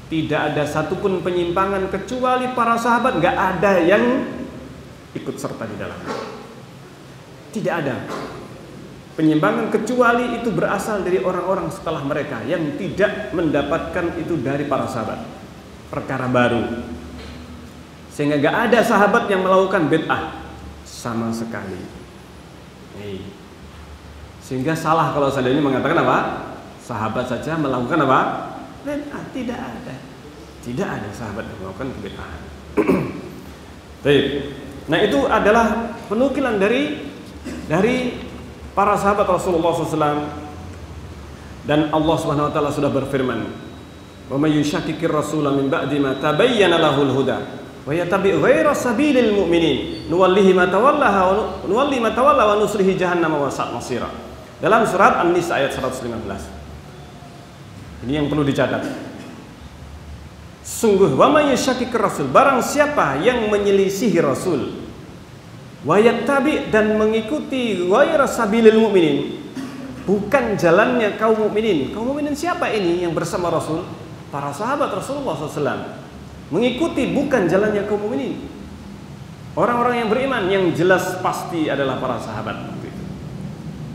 tidak ada satupun penyimpangan kecuali para sahabat gak ada yang ikut serta di dalamnya. Tidak ada penyimpangan kecuali itu berasal dari orang-orang setelah mereka yang tidak mendapatkan itu dari para sahabat, perkara baru. Sehingga gak ada sahabat yang melakukan bid'ah sama sekali. Sehingga salah kalau seandainya mengatakan apa? Sahabat saja melakukan apa? Bid'ah. Tidak ada. Tidak ada sahabat yang melakukan bid'ah. Baik. Nah, itu adalah penukilan dari para sahabat Rasulullah SAW. Dan Allah Subhanahu wa taala sudah berfirman, "Wa may yushakkikir rasula min ba'di ma tabayyana lahul huda wa yattabi' ghaira sabilil mu'minin nuwallihi ma tawalla wa nuslihi jahannam wa sa'at masira." Dalam surat An-Nisa ayat 115. Ini yang perlu dicatat. Sungguh, wa may yushakkikir rasul, barang siapa yang menyelisihi Rasul, wa yattabi', dan mengikuti ghaira sabilil mu'minin, bukan jalannya kaum mukminin. Kaum mukminin siapa ini yang bersama Rasul? Para sahabat Rasulullah SAW. Mengikuti bukan jalannya kaum mukminin. Orang-orang yang beriman yang jelas pasti adalah para sahabat.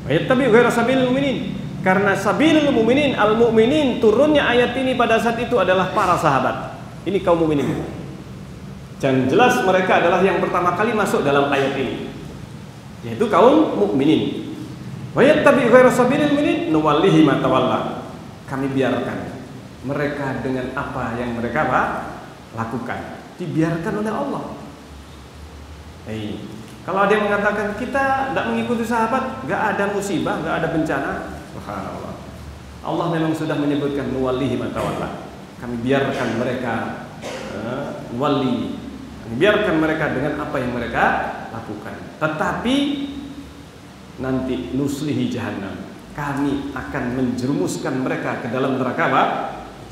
Wa yattabi' ghaira sabilil mu'minin. Karena sabilil mu'minin, al-mu'minin, turunnya ayat ini pada saat itu adalah para sahabat. Ini kaum mukminin. Dan jelas mereka adalah yang pertama kali masuk dalam ayat ini, yaitu kaum mukminin. Wa yattabi' ghaira sabilil mu'minin nuwallihi ma tawalla. Kami biarkan mereka dengan apa yang mereka lakukan. Dibiarkan oleh Allah. Kalau ada yang mengatakan kita tidak mengikuti sahabat, gak ada musibah, gak ada bencana, subhanallah. Allah memang sudah menyebutkan nuwallihi ma tawalla. Kami biarkan mereka nuwalli. Kami biarkan mereka dengan apa yang mereka lakukan. Tetapi nanti nuslihi jahannam. Kami akan menjerumuskan mereka ke dalam neraka apa?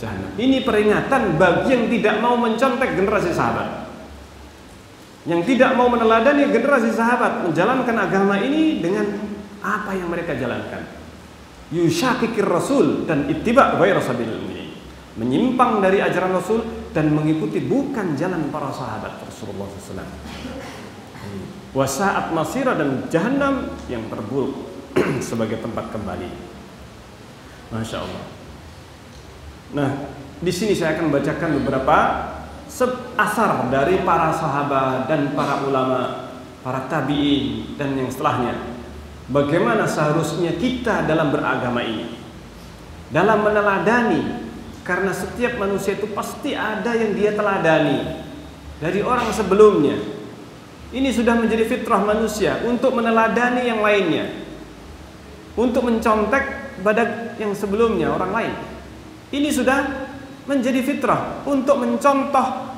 Jahannam. Ini peringatan bagi yang tidak mau mencontek generasi sahabat, yang tidak mau meneladani generasi sahabat menjalankan agama ini dengan apa yang mereka jalankan. Yusyakikir rasul dan ittiba' ghairu sabilil mu'minin, menyimpang dari ajaran Rasul dan mengikuti bukan jalan para sahabat Rasulullah SAW. Wasa'at masira, dan jahannam yang terburuk sebagai tempat kembali. Masya Allah. Nah, di sini saya akan bacakan beberapa asar dari para sahabat dan para ulama, para tabi'in dan yang setelahnya. Bagaimana seharusnya kita dalam beragama ini, dalam meneladani, karena setiap manusia itu pasti ada yang dia teladani dari orang sebelumnya. Ini sudah menjadi fitrah manusia untuk meneladani yang lainnya, untuk mencontek pada yang sebelumnya orang lain. Ini sudah menjadi fitrah untuk mencontoh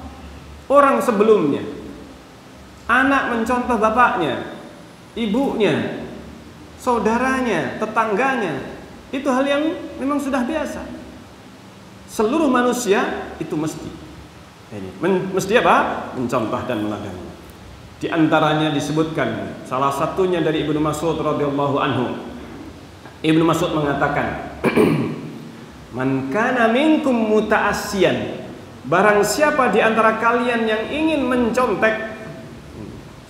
orang sebelumnya. Anak mencontoh bapaknya, ibunya, saudaranya, tetangganya. Itu hal yang memang sudah biasa. Seluruh manusia itu mesti apa? Mencontoh dan meneladani. Di antaranya disebutkan salah satunya dari Ibnu Mas'ud radhiyallahu anhu. Ibnu Mas'ud mengatakan, "Man kana minkum muta'assiyan." Barang siapa di antara kalian yang ingin mencontek,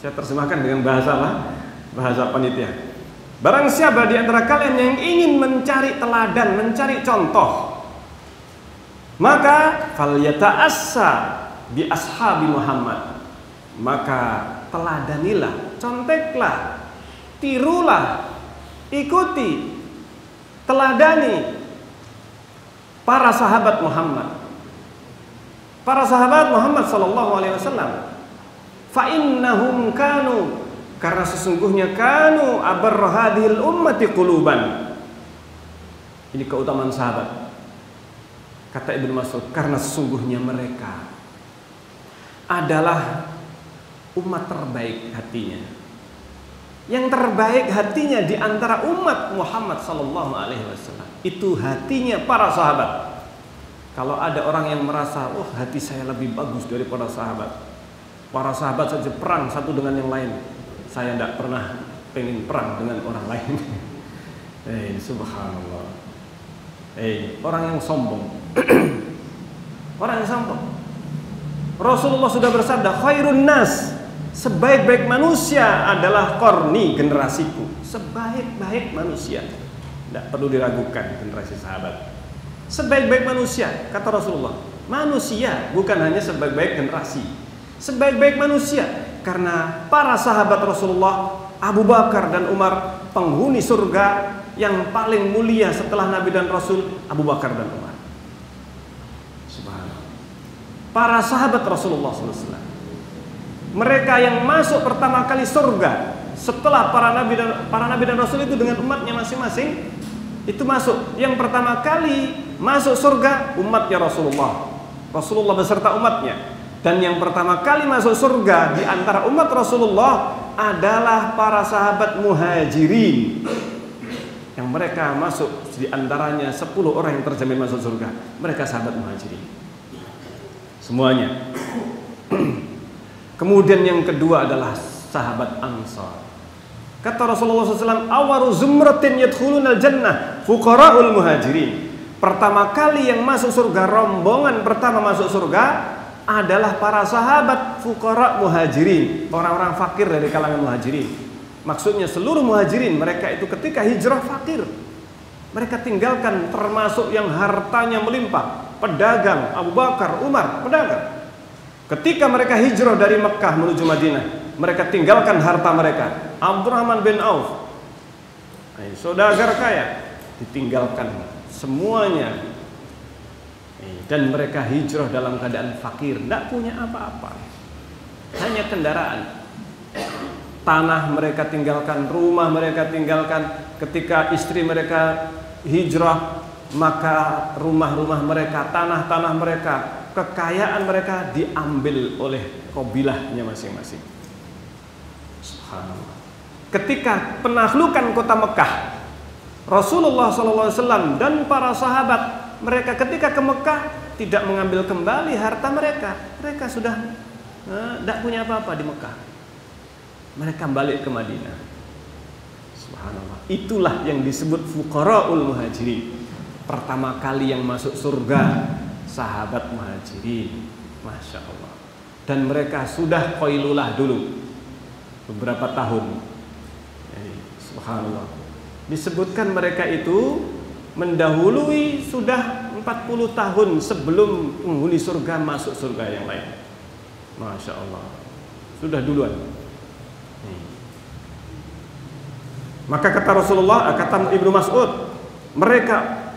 saya terjemahkan dengan bahasa apa? Bahasa panitia. Barang siapa di antara kalian yang ingin mencari teladan, mencari contoh, maka falyata'assa bi ashabi Muhammad. Maka teladanilah, conteklah, tirulah, ikuti, teladani para sahabat Muhammad. Para sahabat Muhammad sallallahu alaihi wasallam. Fa innahum kanu, karena sesungguhnya kanu abar hadhil ummati quluban. Ini keutamaan sahabat. Kata Ibnu Mas'ud, karena sesungguhnya mereka adalah umat terbaik hatinya. Yang terbaik hatinya di antara umat Muhammad sallallahu alaihi wasallam itu hatinya para sahabat. Kalau ada orang yang merasa, "Oh, hati saya lebih bagus daripada sahabat. Para sahabat saja perang satu dengan yang lain. Saya tidak pernah pengen perang dengan orang lain." Subhanallah. Orang yang sombong. Orang yang sombong. Rasulullah sudah bersabda, "Khairun nas," sebaik-baik manusia adalah qarni, generasiku. Sebaik-baik manusia. Tidak perlu diragukan generasi sahabat. Sebaik-baik manusia, kata Rasulullah. Manusia, bukan hanya sebaik-baik generasi. Sebaik-baik manusia. Karena para sahabat Rasulullah, Abu Bakar dan Umar, penghuni surga yang paling mulia setelah Nabi dan Rasul, Abu Bakar dan Umar. Subhanallah. Para sahabat Rasulullah SAW, mereka yang masuk pertama kali surga setelah para nabi dan rasul itu dengan umatnya masing-masing, itu masuk. Yang pertama kali masuk surga umatnya Rasulullah. Rasulullah beserta umatnya. Dan yang pertama kali masuk surga di antara umat Rasulullah adalah para sahabat muhajirin. Yang mereka masuk di antaranya 10 orang yang terjamin masuk surga. Mereka sahabat muhajirin. Semuanya. Kemudian yang kedua adalah sahabat Ansar. Kata Rasulullah SAW, "Awaru zumratin yadkhulunal jannah fuqara'ul muhajirin." Pertama kali yang masuk surga, rombongan pertama masuk surga adalah para sahabat fuqara' muhajirin, orang-orang fakir dari kalangan muhajirin. Maksudnya seluruh muhajirin, mereka itu ketika hijrah fakir. Mereka tinggalkan termasuk yang hartanya melimpah, pedagang, Abu Bakar, Umar, pedagang. Ketika mereka hijrah dari Mekah menuju Madinah, mereka tinggalkan harta mereka. Abdurrahman bin Auf, saudagar kaya, ditinggalkan semuanya. Dan mereka hijrah dalam keadaan fakir, tidak punya apa-apa, hanya kendaraan. Tanah mereka tinggalkan, rumah mereka tinggalkan. Ketika istri mereka hijrah maka rumah-rumah mereka, tanah-tanah mereka, kekayaan mereka diambil oleh kabilahnya masing-masing. Subhanallah. Ketika penaklukan kota Mekah, Rasulullah SAW dan para sahabat mereka ketika ke Mekah tidak mengambil kembali harta mereka. Mereka sudah tidak punya apa-apa di Mekah. Mereka balik ke Madinah. Subhanallah. Itulah yang disebut fuqara'ul muhajirin. Pertama kali yang masuk surga sahabat muhajirin. Masya Allah. Dan mereka sudah qailulah dulu beberapa tahun. Subhanallah. Disebutkan mereka itu mendahului sudah 40 tahun sebelum penghuni surga masuk surga yang lain. Masya Allah. Sudah duluan. Maka kata Rasulullah, kata Ibnu Mas'ud, mereka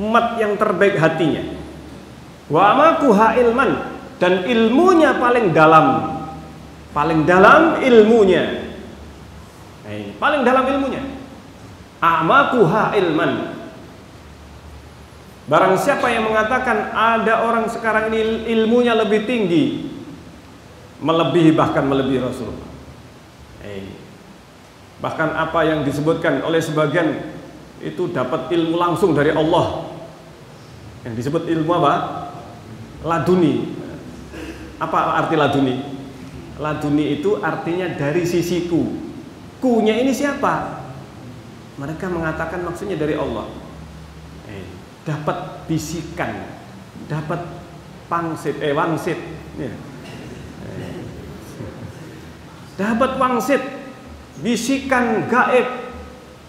umat yang terbaik hatinya. Wa amakuha ilman, dan ilmunya paling dalam. Paling dalam ilmunya. Paling dalam ilmunya. Amakuha ilman. Barang siapa yang mengatakan ada orang sekarang ini ilmunya lebih tinggi, melebihi bahkan melebihi Rasulullah. Bahkan apa yang disebutkan oleh sebagian itu dapat ilmu langsung dari Allah. Yang disebut ilmu apa? Laduni. Apa arti laduni? Laduni itu artinya dari sisiku. Kunya ini siapa? Mereka mengatakan maksudnya dari Allah. Dapat bisikan, dapat wangsit, dapat wangsit, bisikan gaib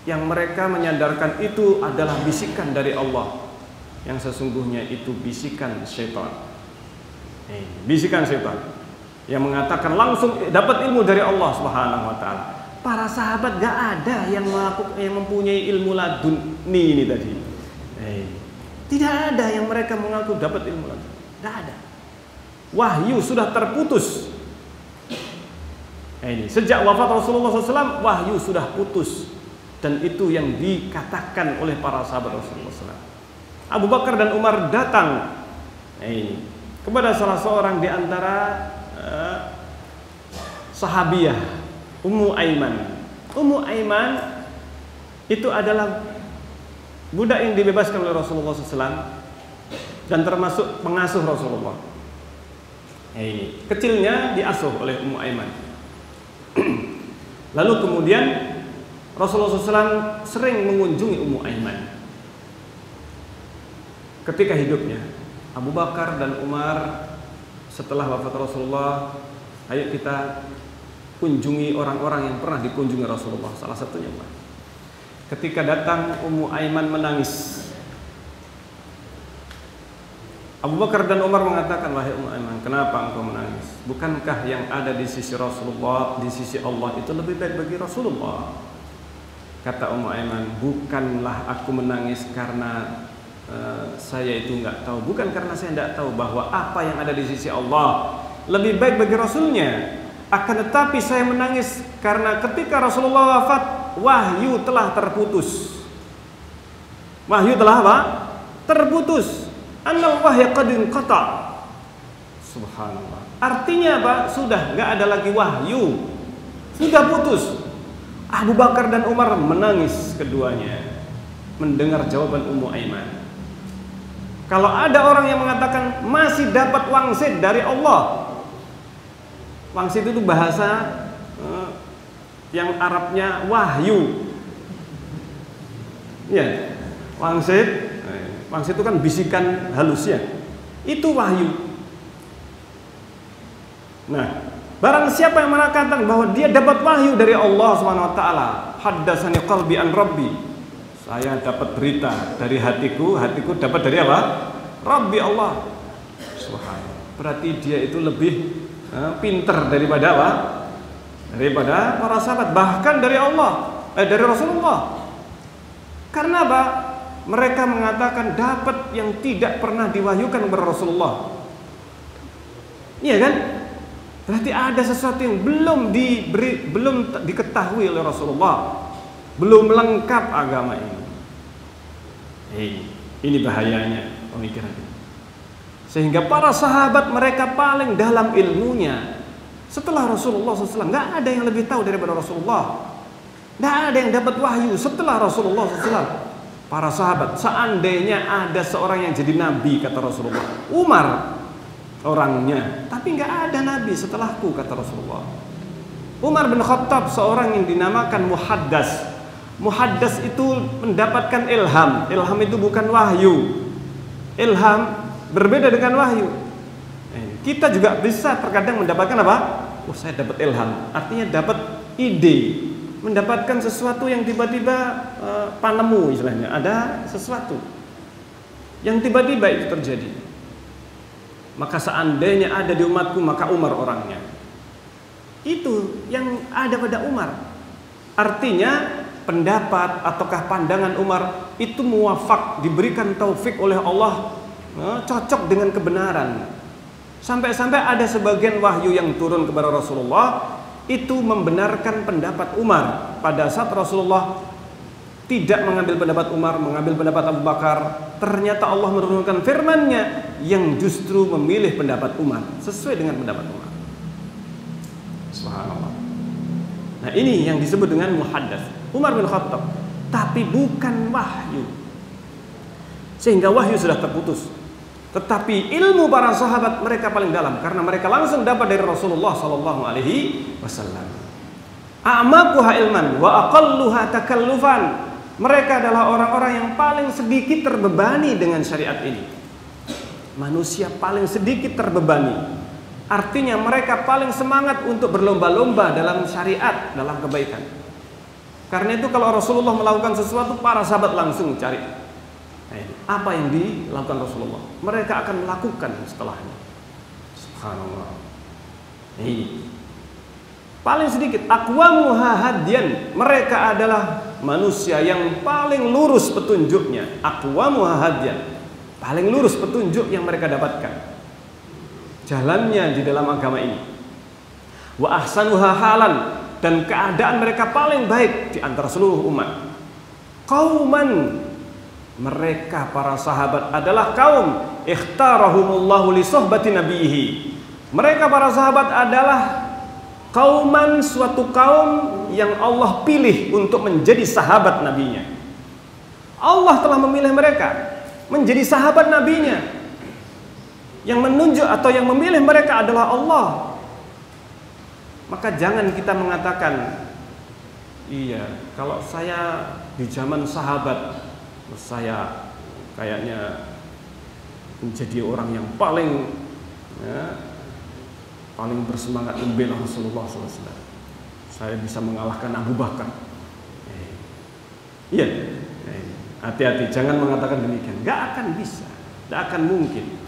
yang mereka menyandarkan itu adalah bisikan dari Allah, yang sesungguhnya itu bisikan syaitan. Bisikan syaitan yang mengatakan langsung dapat ilmu dari Allah Subhanahu wa taala. Para sahabat gak ada yang mempunyai ilmu laduni ini tadi. Tidak ada yang mereka mengaku dapat ilmu laduni. Tidak ada. Wahyu sudah terputus. Ini sejak wafat Rasulullah SAW, wahyu sudah putus. Dan itu yang dikatakan oleh para sahabat Rasulullah SAW. Abu Bakar dan Umar datang kepada salah seorang di antara sahabiyah, Ummu Aiman. Ummu Aiman itu adalah budak yang dibebaskan oleh Rasulullah SAW dan termasuk pengasuh Rasulullah. Kecilnya diasuh oleh Ummu Aiman. Lalu kemudian Rasulullah SAW sering mengunjungi Ummu Aiman ketika hidupnya. Abu Bakar dan Umar setelah wafat Rasulullah, ayo kita kunjungi orang-orang yang pernah dikunjungi Rasulullah. Salah satunya Umar. Ketika datang Ummu Aiman menangis. Abu Bakar dan Umar mengatakan, wahai Ummu Aiman, kenapa engkau menangis? Bukankah yang ada di sisi Rasulullah, di sisi Allah itu lebih baik bagi Rasulullah? Kata Ummu Aiman, bukanlah aku menangis karena saya itu enggak tahu. Bukan karena saya enggak tahu bahwa apa yang ada di sisi Allah lebih baik bagi Rasulnya. Akan tetapi saya menangis karena ketika Rasulullah wafat, wahyu telah terputus. Wahyu telah apa? Terputus. Annal wahya qad inqata. Subhanallah. Artinya apa? Sudah enggak ada lagi wahyu. Sudah putus. Abu Bakar dan Umar menangis keduanya mendengar jawaban Ummu Aiman. Kalau ada orang yang mengatakan masih dapat wangsit dari Allah. Wangsit itu bahasa yang Arabnya wahyu. Ya, wangsit. Wangsit itu kan bisikan halus ya. Itu wahyu. Nah, barang siapa yang mengatakan bahwa dia dapat wahyu dari Allah Subhanahu wa taala, haddatsani qalbi an rabbi. Saya dapat berita dari hatiku, hatiku dapat dari apa? Rabbi Allah. Subhanallah. Berarti dia itu lebih pinter daripada apa? Daripada para sahabat, bahkan dari Allah, dari Rasulullah. Karena apa? Mereka mengatakan dapat yang tidak pernah diwahyukan kepada Rasulullah. Iya kan? Berarti ada sesuatu yang belum diketahui oleh Rasulullah. Belum lengkap agama ini. Ini bahayanya pemikiran ini. Sehingga para sahabat mereka paling dalam ilmunya setelah Rasulullah SAW. Nggak ada yang lebih tahu daripada Rasulullah. Nggak ada yang dapat wahyu setelah Rasulullah SAW. Para sahabat, seandainya ada seorang yang jadi nabi, kata Rasulullah, Umar orangnya, tapi nggak ada nabi setelahku, kata Rasulullah. Umar bin Khattab seorang yang dinamakan muhaddas. Muhaddas itu mendapatkan ilham. Ilham itu bukan wahyu. Ilham berbeda dengan wahyu. Kita juga bisa terkadang mendapatkan apa? Oh, saya dapat ilham. Artinya dapat ide, mendapatkan sesuatu yang tiba-tiba panemu, istilahnya. Ada sesuatu yang tiba-tiba itu terjadi. Maka seandainya ada di umatku, maka Umar orangnya. Itu yang ada pada Umar. Artinya pendapat ataukah pandangan Umar itu muwafaq, diberikan taufik oleh Allah, cocok dengan kebenaran. Sampai-sampai ada sebagian wahyu yang turun kepada Rasulullah itu membenarkan pendapat Umar. Pada saat Rasulullah tidak mengambil pendapat Umar, mengambil pendapat Abu Bakar, ternyata Allah menurunkan firman-Nya yang justru memilih pendapat Umar sesuai dengan pendapat Umar. Subhanallah. Nah, ini yang disebut dengan muhaddas, Umar bin Khattab, tapi bukan wahyu. Sehingga wahyu sudah terputus. Tetapi ilmu para sahabat mereka paling dalam karena mereka langsung dapat dari Rasulullah sallallahu alaihi wasallam. A'maquha ilman wa aqalluha takallufan. Mereka adalah orang-orang yang paling sedikit terbebani dengan syariat ini. Manusia paling sedikit terbebani. Artinya mereka paling semangat untuk berlomba-lomba dalam syariat, dalam kebaikan. Karena itu kalau Rasulullah melakukan sesuatu, para sahabat langsung cari apa yang dilakukan Rasulullah. Mereka akan melakukan setelahnya. Subhanallah. Paling sedikit aqwamuha hadyan. Mereka adalah manusia yang paling lurus petunjuknya. Aqwamuha hadyan. Paling lurus petunjuk yang mereka dapatkan. Jalannya di dalam agama ini. Wa ahsanuha halan, dan keadaan mereka paling baik di antara seluruh umat. Qauman, mereka para sahabat adalah kaum ikhtarahumullahu li suhbati nabiyhi. Mereka para sahabat adalah kauman, suatu kaum yang Allah pilih untuk menjadi sahabat nabinya. Allah telah memilih mereka menjadi sahabat nabinya. Yang menunjuk atau yang memilih mereka adalah Allah. Maka jangan kita mengatakan, iya, kalau saya di zaman sahabat, saya kayaknya menjadi orang yang paling bersemangat membela Rasulullah SAW. Saya bisa mengalahkan Abu Bakar. Iya, hati-hati, jangan mengatakan demikian. Gak akan bisa, gak akan mungkin.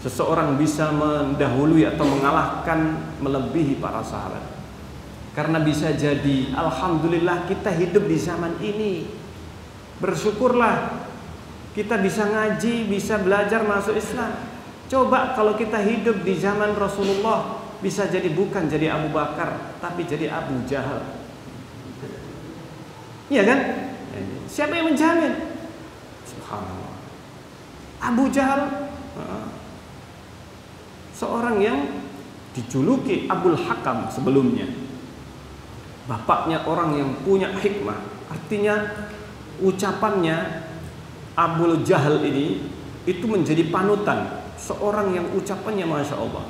Seseorang bisa mendahului atau mengalahkan, melebihi para sahabat. Karena bisa jadi, alhamdulillah kita hidup di zaman ini. Bersyukurlah kita bisa ngaji, bisa belajar masuk Islam. Coba kalau kita hidup di zaman Rasulullah, bisa jadi bukan jadi Abu Bakar, tapi jadi Abu Jahal. Iya kan? Siapa yang menjamin? Subhanallah. Abu Jahal seorang yang dijuluki Abul Hakam sebelumnya. Bapaknya orang yang punya hikmah. Artinya ucapannya Abul Jahal ini itu menjadi panutan. Seorang yang ucapannya Masya Allah.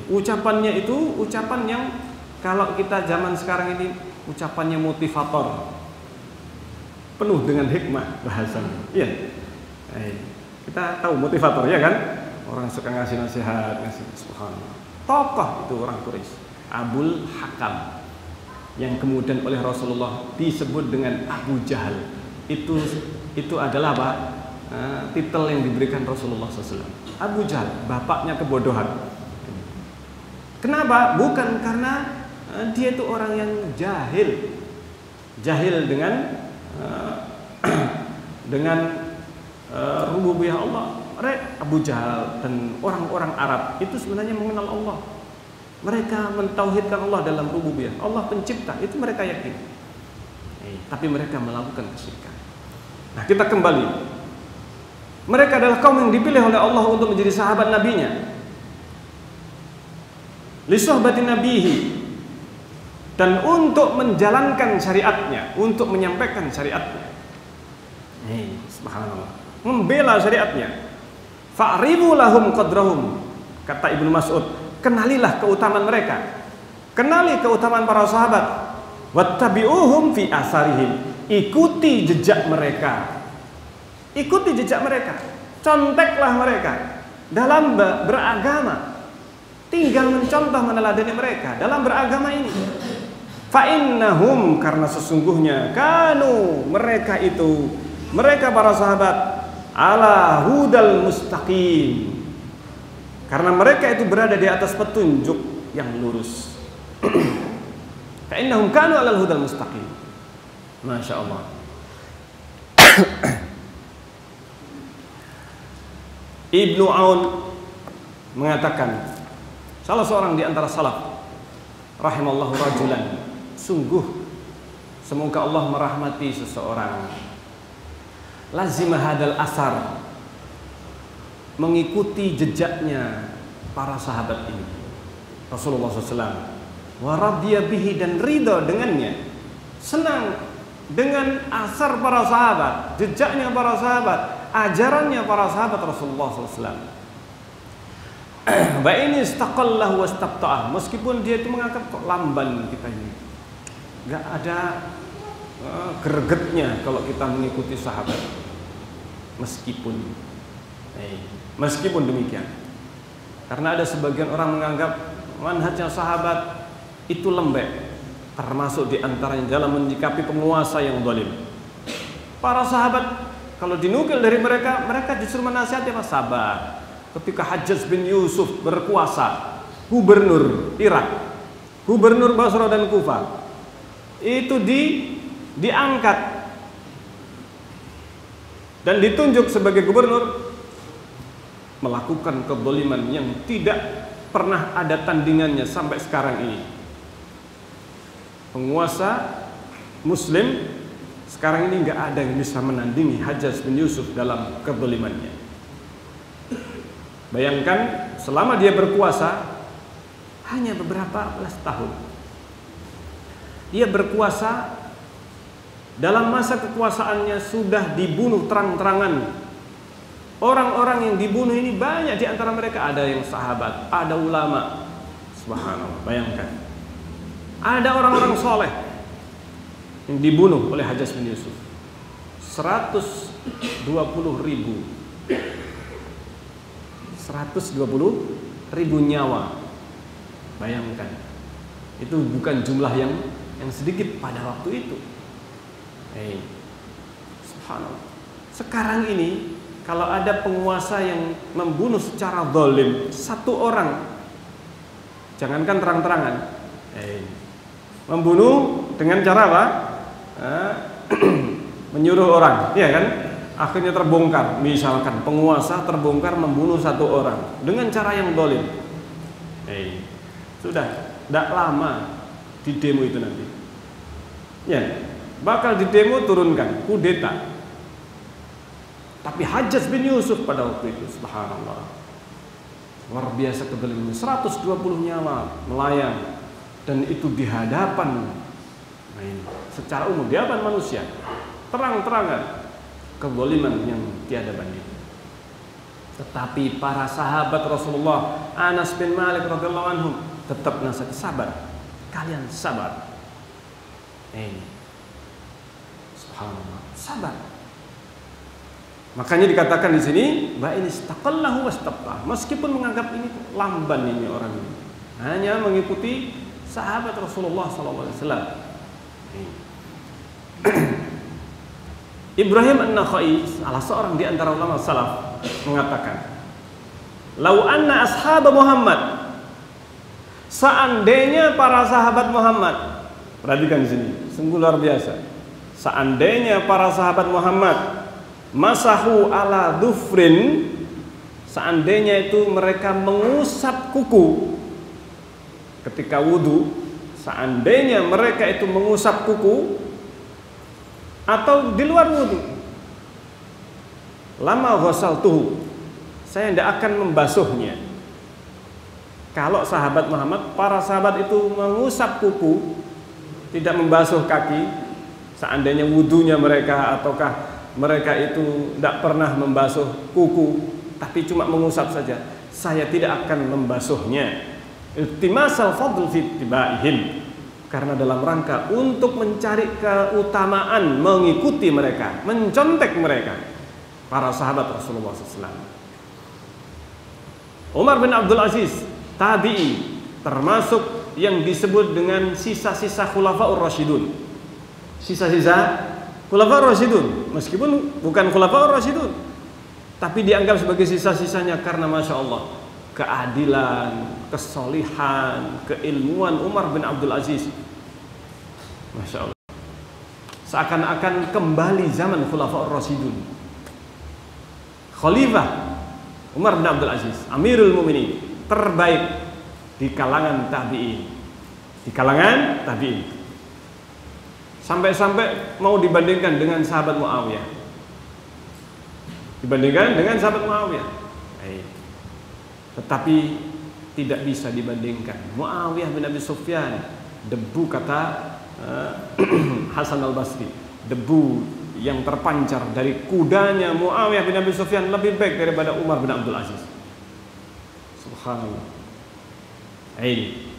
Ucapannya itu ucapan yang kalau kita zaman sekarang ini ucapannya motivator, penuh dengan hikmah bahasanya. Iya. Kita tahu motivator ya kan? Orang suka ngasih nasihat, ngasih subhanallah. Tokoh itu orang Quraisy, Abul Hakam, yang kemudian oleh Rasulullah disebut dengan Abu Jahal. Itu adalah apa? Titel yang diberikan Rasulullah SAW. Abu Jahal, bapaknya kebodohan. Kenapa? Bukan karena dia itu orang yang jahil dengan rububiyah Allah. Abu Jahal dan orang-orang Arab itu sebenarnya mengenal Allah. Mereka mentauhidkan Allah dalam rububiyah. Allah pencipta, itu mereka yakin. Tapi mereka melakukan kesyirikan. Nah, kita kembali. Mereka adalah kaum yang dipilih oleh Allah untuk menjadi sahabat nabinya. Li suhbati nabihi, dan untuk menjalankan syariatnya, untuk menyampaikan syariatnya. Subhanallah, membela syariatnya. Fa'rifu lahum qadrahum, kata Ibnu Mas'ud, kenalilah keutamaan mereka, kenali keutamaan para sahabat. Wattabi'uhum fi asarihim, ikuti jejak mereka, ikuti jejak mereka, conteklah mereka dalam beragama, tinggal mencontoh meneladani mereka dalam beragama ini. Fa'innahum, karena sesungguhnya kanu, mereka itu, mereka para sahabat, ala hudal mustaqim, karena mereka itu berada di atas petunjuk yang lurus. Fa'innahum kanu ala hudal mustaqim. Masya Allah. Ibnu Aun mengatakan, salah seorang di antara salaf, rahimallahu rajulan, sungguh semoga Allah merahmati seseorang, lazimah hadal asar, mengikuti jejaknya para sahabat ini, Rasulullah SAW, wa radiya bihi, dan ridha dengannya, senang dengan asar para sahabat, jejaknya para sahabat, ajarannya para sahabat Rasulullah SAW. Wa ini istaqallahu wastabta'ah, meskipun dia itu menganggap kok lamban kita ini, gak ada gregetnya kalau kita mengikuti sahabat. Meskipun demikian, karena ada sebagian orang menganggap manhajnya sahabat itu lembek, termasuk diantaranya dalam menyikapi penguasa yang zalim. Para sahabat kalau dinukil dari mereka, mereka justru menasihati apa? Sabar. Ketika Hajjaj bin Yusuf berkuasa, gubernur Irak, gubernur Basra dan Kufah, itu diangkat dan ditunjuk sebagai gubernur, melakukan kezaliman yang tidak pernah ada tandingannya sampai sekarang ini. Penguasa Muslim sekarang ini nggak ada yang bisa menandingi Hajjaj bin Yusuf dalam kezalimannya. Bayangkan selama dia berkuasa hanya beberapa belas tahun, dia berkuasa, dalam masa kekuasaannya sudah dibunuh terang-terangan. Orang-orang yang dibunuh ini banyak, di antara mereka ada yang sahabat, ada ulama. Subhanallah, bayangkan. Ada orang-orang soleh yang dibunuh oleh Hajjaj bin Yusuf. 120.000 nyawa. Bayangkan, itu bukan jumlah yang sedikit pada waktu itu. Subhanallah. Sekarang ini kalau ada penguasa yang membunuh secara zalim satu orang, jangankan terang-terangan, membunuh dengan cara apa? Menyuruh orang, ya kan? Akhirnya terbongkar. Misalkan penguasa terbongkar membunuh satu orang dengan cara yang zalim. Sudah tidak lama di demo itu nanti, ya, bakal di demo turunkan kudeta. Tapi Hajjaj bin Yusuf pada waktu itu, subhanallah, luar biasa kezalimannya. 120 nyawa melayang, dan itu di hadapan secara umum, di hadapan manusia, terang-terangan, kezaliman yang tiada banding. Tetapi para sahabat Rasulullah, Anas bin Malik radhiyallahu anhu, tetap nasihat, sabar, kalian sabar. Subhanallah, sabar. Makanya dikatakan di sini, ba ini istaqallahu wastabtah, meskipun menganggap ini lamban ini orang ini, hanya mengikuti sahabat Rasulullah SAW. Ibrahim An-Nakhai, salah seorang di antara ulama salaf, mengatakan, "Lau anna ashab Muhammad", seandainya para sahabat Muhammad, perhatikan di sini, sungguh luar biasa. Seandainya para sahabat Muhammad masahu ala dufrin, seandainya itu mereka mengusap kuku ketika wudu, seandainya mereka itu mengusap kuku, atau di luar wudu, lama ghasaltuhu, saya tidak akan membasuhnya. Kalau sahabat Muhammad, para sahabat itu mengusap kuku, tidak membasuh kaki, seandainya wudunya mereka ataukah mereka itu tidak pernah membasuh kuku, tapi cuma mengusap saja, saya tidak akan membasuhnya. Iltimasal fadl fi ittibaihim, karena dalam rangka untuk mencari keutamaan mengikuti mereka, mencontek mereka, para sahabat Rasulullah SAW. Umar bin Abdul Aziz, tabi'i, termasuk yang disebut dengan sisa-sisa Khulafaur Rasyidun. Sisa-sisa Khulafaur Rasyidun, meskipun bukan Khulafaur Rasyidun, tapi dianggap sebagai sisa-sisanya karena Masya Allah, keadilan, kesolihan, keilmuan Umar bin Abdul Aziz. Masya Allah, seakan-akan kembali zaman Khulafaur Rasyidun. Khalifah Umar bin Abdul Aziz, Amirul Mukminin, terbaik di kalangan tabi'in. Di kalangan tabi'in. Sampai-sampai mau dibandingkan dengan sahabat Muawiyah. Dibandingkan dengan sahabat Muawiyah. Tetapi tidak bisa dibandingkan. Muawiyah bin Abi Sufyan, debu kata Hasan al-Basri, debu yang terpancar dari kudanya Muawiyah bin Abi Sufyan lebih baik daripada Umar bin Abdul Aziz. Subhanallah.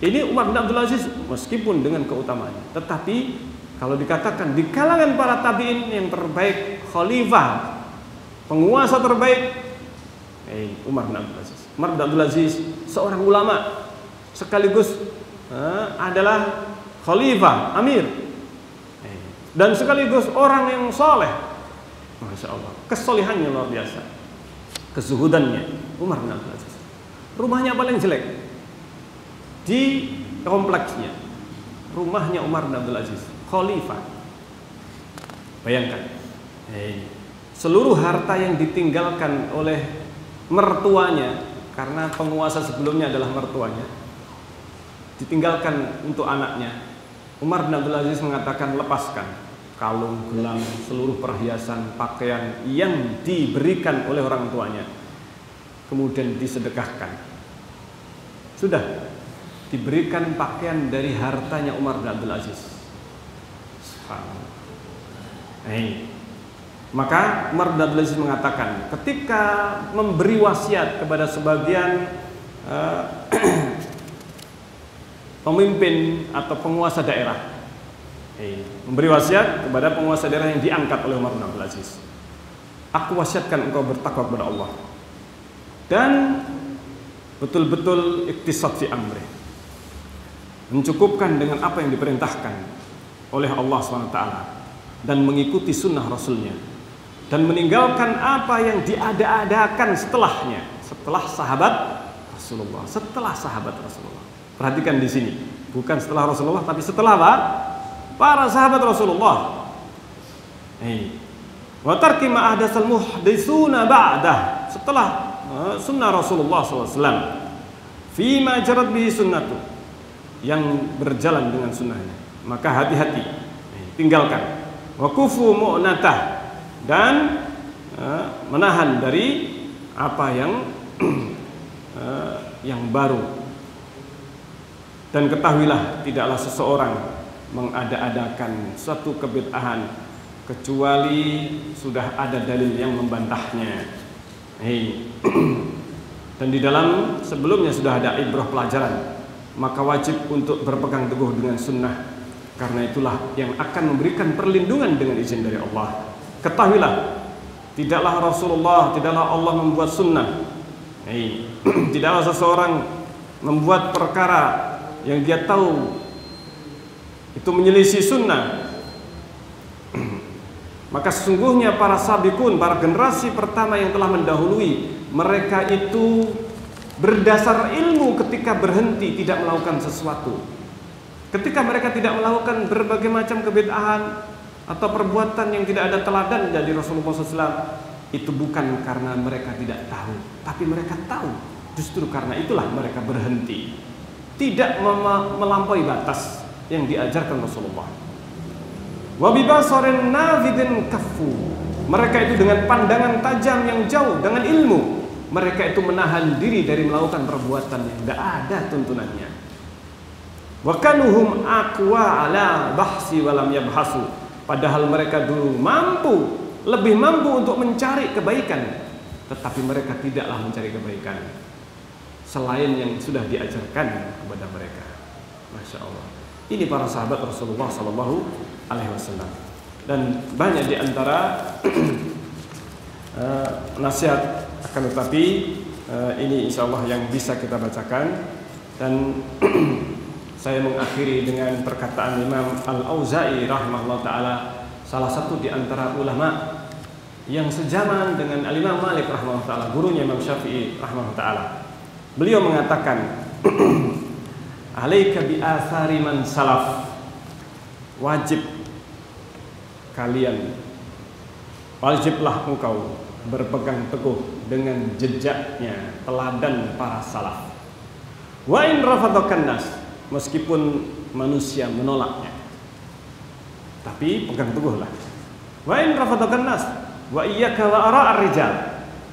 Ini Umar bin Abdul Aziz meskipun dengan keutamaannya, tetapi kalau dikatakan di kalangan para tabi'in yang terbaik, khalifah, penguasa terbaik, Umar bin Abdul Aziz. Umar bin Abdul Aziz seorang ulama sekaligus adalah khalifah, amir, dan sekaligus orang yang soleh. Masya Allah, kesolihannya luar biasa, kezuhudannya. Umar bin Abdul Aziz, rumahnya paling jelek di kompleksnya, rumahnya Umar bin Abdul Aziz, khalifah. Bayangkan, seluruh harta yang ditinggalkan oleh mertuanya, karena penguasa sebelumnya adalah mertuanya, ditinggalkan untuk anaknya. Umar bin Abdul Aziz mengatakan, lepaskan kalung, gelang, seluruh perhiasan, pakaian yang diberikan oleh orang tuanya, kemudian disedekahkan. Sudah diberikan pakaian dari hartanya Umar bin Abdul Aziz. Maka Umar bin Abdul Aziz mengatakan, ketika memberi wasiat kepada sebagian pemimpin atau penguasa daerah, memberi wasiat kepada penguasa daerah yang diangkat oleh Umar bin Abdul Aziz, aku wasiatkan engkau bertakwa kepada Allah dan betul-betul iktisad fi amri, mencukupkan dengan apa yang diperintahkan oleh Allah SWT dan mengikuti sunnah Rasulnya, dan meninggalkan apa yang diada-adakan setelahnya, setelah sahabat Rasulullah, setelah sahabat Rasulullah. Perhatikan di sini, bukan setelah Rasulullah, tapi setelah apa? Para sahabat Rasulullah. Wa tarki ma ahdatsal muhditsuna ba'dah, setelah sunnah Rasulullah SAW, fima jarat bihi sunnatu, yang berjalan dengan sunnahnya, maka hati-hati, tinggalkan. Wa kufu mu'natah, dan menahan dari apa yang baru. Dan ketahuilah, tidaklah seseorang mengada-adakan suatu kebid'ahan kecuali sudah ada dalil yang membantahnya. Dan di dalam sebelumnya sudah ada ibrah pelajaran, maka wajib untuk berpegang teguh dengan sunnah, karena itulah yang akan memberikan perlindungan dengan izin dari Allah. Ketahuilah, tidaklah Rasulullah, tidaklah Allah membuat sunnah, tidaklah seseorang membuat perkara yang dia tahu itu menyelisih sunnah. Maka sesungguhnya para sabiqun, para generasi pertama yang telah mendahului, mereka itu berdasar ilmu ketika berhenti tidak melakukan sesuatu. Ketika mereka tidak melakukan berbagai macam kebid'ahan atau perbuatan yang tidak ada teladan dari Rasulullah SAW, itu bukan karena mereka tidak tahu, tapi mereka tahu. Justru karena itulah mereka berhenti, tidak melampaui batas yang diajarkan Rasulullah. Wa bi basarin nafidin kaffu, Mereka itu dengan pandangan tajam yang jauh, dengan ilmu. Mereka itu menahan diri dari melakukan perbuatan yang tidak ada tuntunannya. Wa kanuhum aqwa ala bahsi walam yabhasu. Padahal mereka dulu lebih mampu untuk mencari kebaikan, tetapi mereka tidaklah mencari kebaikan selain yang sudah diajarkan kepada mereka. Masya Allah. Ini para sahabat Rasulullah Sallallahu Alaihi Wasallam. Dan banyak di antara nasihat, akan tetapi ini insya Allah yang bisa kita bacakan. Dan saya mengakhiri dengan perkataan Imam Al-Auza'i rahimahullah ta'ala, salah satu di antara ulama yang sejaman dengan Al-Imam Malik rahimahullah ta'ala, gurunya Imam Syafi'i rahimahullah ta'ala. Beliau mengatakan, alaika bi athari man salaf, wajiblah engkau berpegang teguh dengan jejaknya teladan para salaf. Wa in rafadakan nas, meskipun manusia menolaknya, tapi pegang teguhlah. Wa in rafadakan nas wa iyyaka wa ara'ar rijal,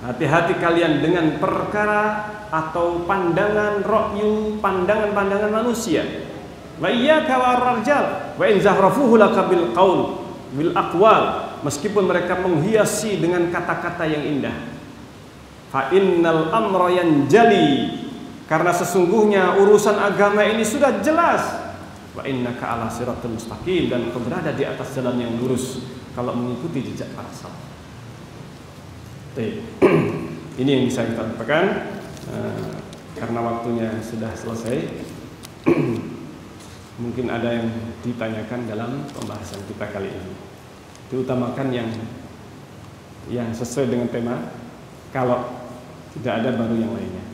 hati-hati kalian dengan perkara atau pandangan ra'yu, pandangan manusia. Wa iyyaka wa ara'ar rijal wa in zahrafuhu laka bil qaul bil aqwal, meskipun mereka menghiasi dengan kata-kata yang indah. Fa innal amra yanjali, karena sesungguhnya urusan agama ini sudah jelas. Wa innaka ala siratal mustaqim, dan kau berada di atas jalan yang lurus kalau mengikuti jejak para salaf. Ini yang bisa kita katakan. Karena waktunya sudah selesai, mungkin ada yang ditanyakan dalam pembahasan kita kali ini. Diutamakan yang sesuai dengan tema. Kalau tidak ada, baru yang lainnya.